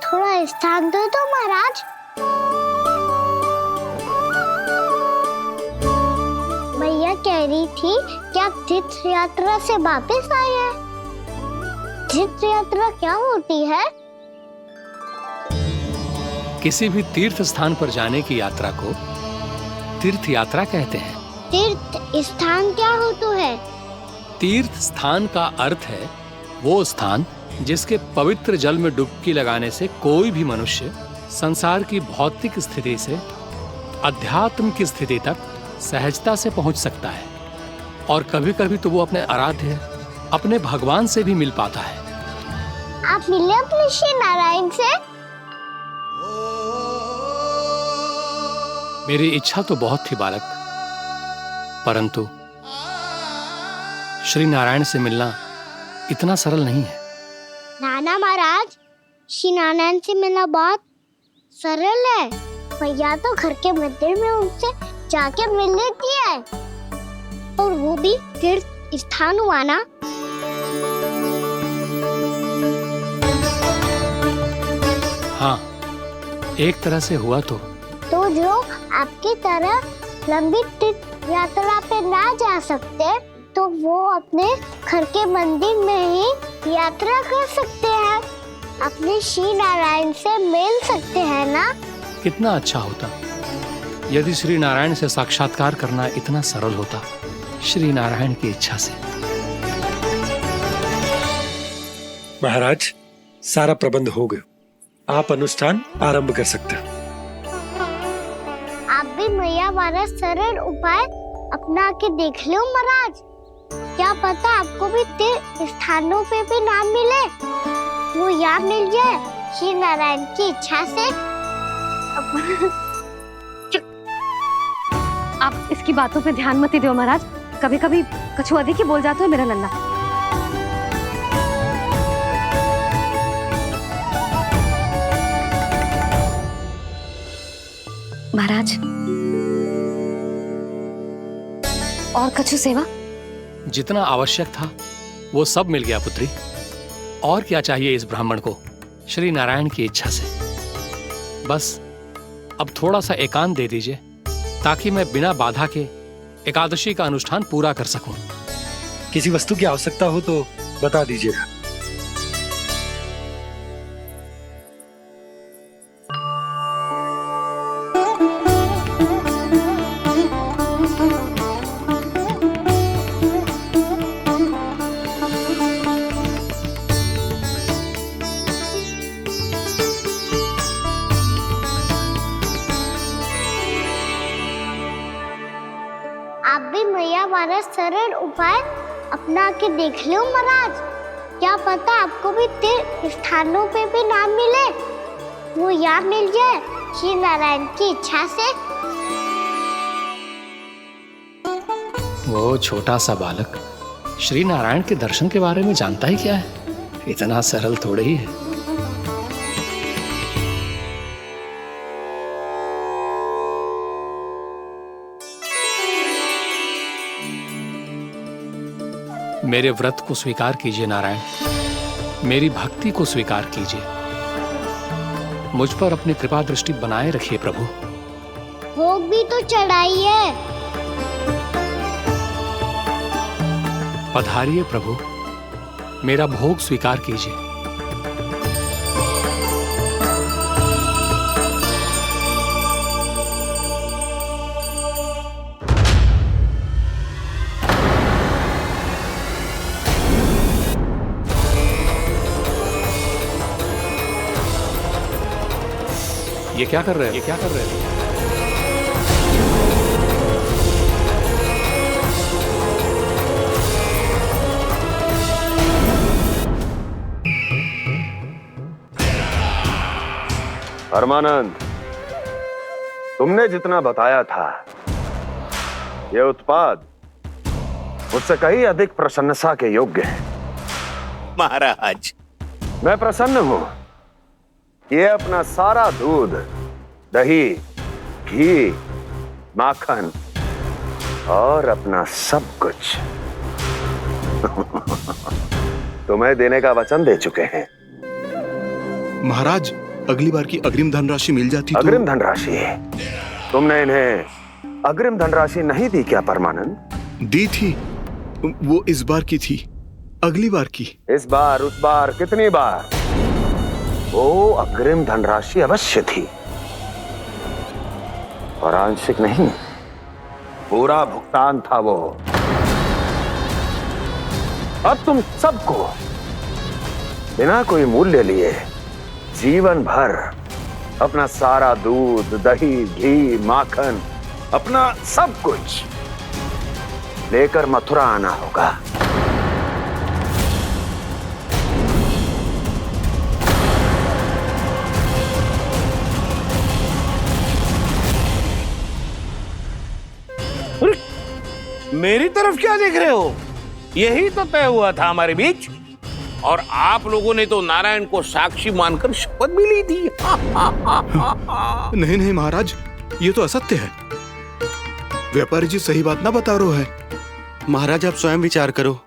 Speaker 3: थोड़ा स्थान दो तो महाराज। भैया कह रही थी कि आप तीर्थ यात्रा से वापस आए हैं। तीर्थ यात्रा क्या होती है?
Speaker 17: किसी भी तीर्थ स्थान पर जाने की यात्रा को तीर्थ यात्रा कहते हैं।
Speaker 3: तीर्थ स्थान क्या होता है?
Speaker 17: तीर्थ स्थान का अर्थ है वो स्थान जिसके पवित्र जल में डुबकी लगाने से कोई भी मनुष्य संसार की भौतिक स्थिति से अध्यात्म की स्थिति तक सहजता से पहुंच सकता है, और कभी कभी तो वो अपने आराध्य, अपने भगवान से भी मिल पाता है।
Speaker 3: आप मिले अपने श्री नारायण से?
Speaker 17: मेरी इच्छा तो बहुत थी बालक, परंतु श्री नारायण से मिलना इतना सरल नहीं है।
Speaker 3: नाना महाराज, श्री नारायण से मिलना बहुत सरल है। भैया तो घर के मंदिर में उनसे जाके मिल लेती है, और वो भी तीर्थ स्थान हुआ ना।
Speaker 17: हाँ, एक तरह से हुआ तो
Speaker 3: जो आपकी तरह लंबी तीर्थ यात्रा पे ना जा सकते, तो वो अपने घर के मंदिर में ही यात्रा कर सकते हैं, अपने श्री नारायण से मिल सकते हैं ना।
Speaker 17: कितना अच्छा होता यदि श्री नारायण से साक्षात्कार करना इतना सरल होता, श्री नारायण की इच्छा से।
Speaker 13: महाराज, सारा प्रबंध हो गया, आप अनुष्ठान आरंभ कर सकते हैं।
Speaker 3: आप भी मैया वाला सरल उपाय अपना के देख लो महाराज। क्या पता आपको भी तीर्थ स्थानों पे भी नाम मिले, वो यहाँ मिल जाए श्री नारायण की इच्छा से।
Speaker 1: आप इसकी बातों पे ध्यान मत दो महाराज, कभी कभी कछु अधिक ही बोल जाते हो मेरा लल्ला। महाराज, और कछु सेवा?
Speaker 17: जितना आवश्यक था वो सब मिल गया पुत्री। और क्या चाहिए इस ब्राह्मण को श्री नारायण की इच्छा से? बस अब थोड़ा सा एकांत दे दीजिए ताकि मैं बिना बाधा के एकादशी का अनुष्ठान पूरा कर सकूं।
Speaker 13: किसी वस्तु की आवश्यकता हो तो बता दीजिएगा।
Speaker 3: आप भी मैया वाला सरल उपाय अपना के देख लो महाराज। क्या पता आपको भी तीर्थ स्थानों पे भी नाम मिले, वो यहाँ मिल जाए श्री नारायण की इच्छा से।
Speaker 17: वो छोटा सा बालक श्री नारायण के दर्शन के बारे में जानता ही क्या है? इतना सरल थोड़े ही है। मेरे व्रत को स्वीकार कीजिए नारायण, मेरी भक्ति को स्वीकार कीजिए। मुझ पर अपनी कृपा दृष्टि बनाए रखिए प्रभु।
Speaker 3: भोग भी तो चढ़ाइए।
Speaker 17: पधारिए प्रभु, मेरा भोग स्वीकार कीजिए। ये क्या कर रहे हैं? ये क्या कर रहे हैं?
Speaker 18: परमानंद, तुमने जितना बताया था ये उत्पाद मुझसे कहीं अधिक प्रशंसा के योग्य है।
Speaker 12: महाराज,
Speaker 18: मैं प्रसन्न हूं। ये अपना सारा दूध, दही, घी, माखन और अपना सब कुछ तुम्हें देने का वचन दे चुके हैं।
Speaker 16: महाराज, अगली बार की अग्रिम धनराशि मिल जाती तो।
Speaker 18: अग्रिम धनराशि? तुमने इन्हें अग्रिम धनराशि नहीं दी क्या परमानंद?
Speaker 16: दी थी, वो इस बार की थी, अगली बार की।
Speaker 18: इस बार, उस बार, कितनी बार? वो अग्रिम धनराशि अवश्य थी और आंशिक नहीं, पूरा भुगतान था वो। अब तुम सबको बिना कोई मूल्य लिए जीवन भर अपना सारा दूध, दही, घी, माखन, अपना सब कुछ लेकर मथुरा आना होगा।
Speaker 12: मेरी तरफ क्या देख रहे हो? यही तो तय हुआ था हमारे बीच, और आप लोगों ने तो नारायण को साक्षी मानकर शपथ भी ली थी।
Speaker 16: नहीं नहीं महाराज, ये तो असत्य है। व्यापारी जी सही बात ना बता रहे हैं।
Speaker 14: महाराज, आप स्वयं विचार करो।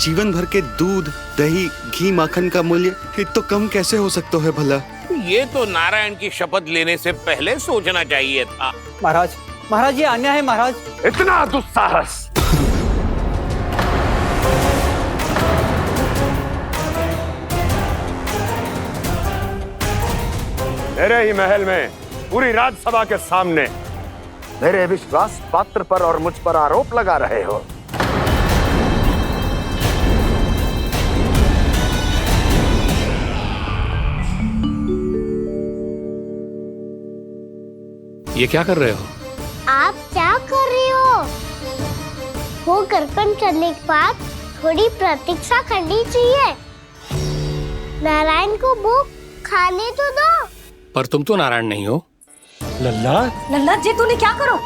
Speaker 14: जीवन भर के दूध, दही, घी, माखन का मूल्य तो कम कैसे हो सकता है भला?
Speaker 12: ये तो नारायण की शपथ लेने से पहले सोचना चाहिए था।
Speaker 19: महाराज, महाराज, ये अन्याय है महाराज।
Speaker 18: इतना दुस्साहस! मेरे ही महल में पूरी राजसभा के सामने मेरे विश्वास पात्र पर और मुझ पर आरोप लगा रहे हो।
Speaker 17: ये क्या कर रहे हो?
Speaker 3: आप क्या कर रहे हो? वो करकन चलने के बाद थोड़ी प्रतीक्षा करनी चाहिए। नारायण को भूख खाने तो दो।
Speaker 17: पर तुम तो नारायण नहीं हो।
Speaker 13: लल्ला,
Speaker 1: लल्ला जी, तूने क्या करो?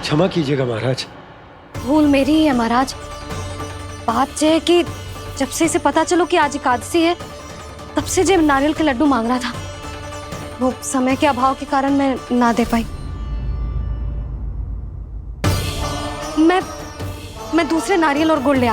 Speaker 13: क्षमा कीजिएगा महाराज।
Speaker 1: भूल मेरी ही है महाराज। बात ये है कि जब से इसे पता चलो कि आज एकादशी है, तब से जब नारियल के लड्डू मांग रहा था, वो समय के अभाव के कारण मैं ना दे पाई। मैं दूसरे नारियल और गुड़ ले आती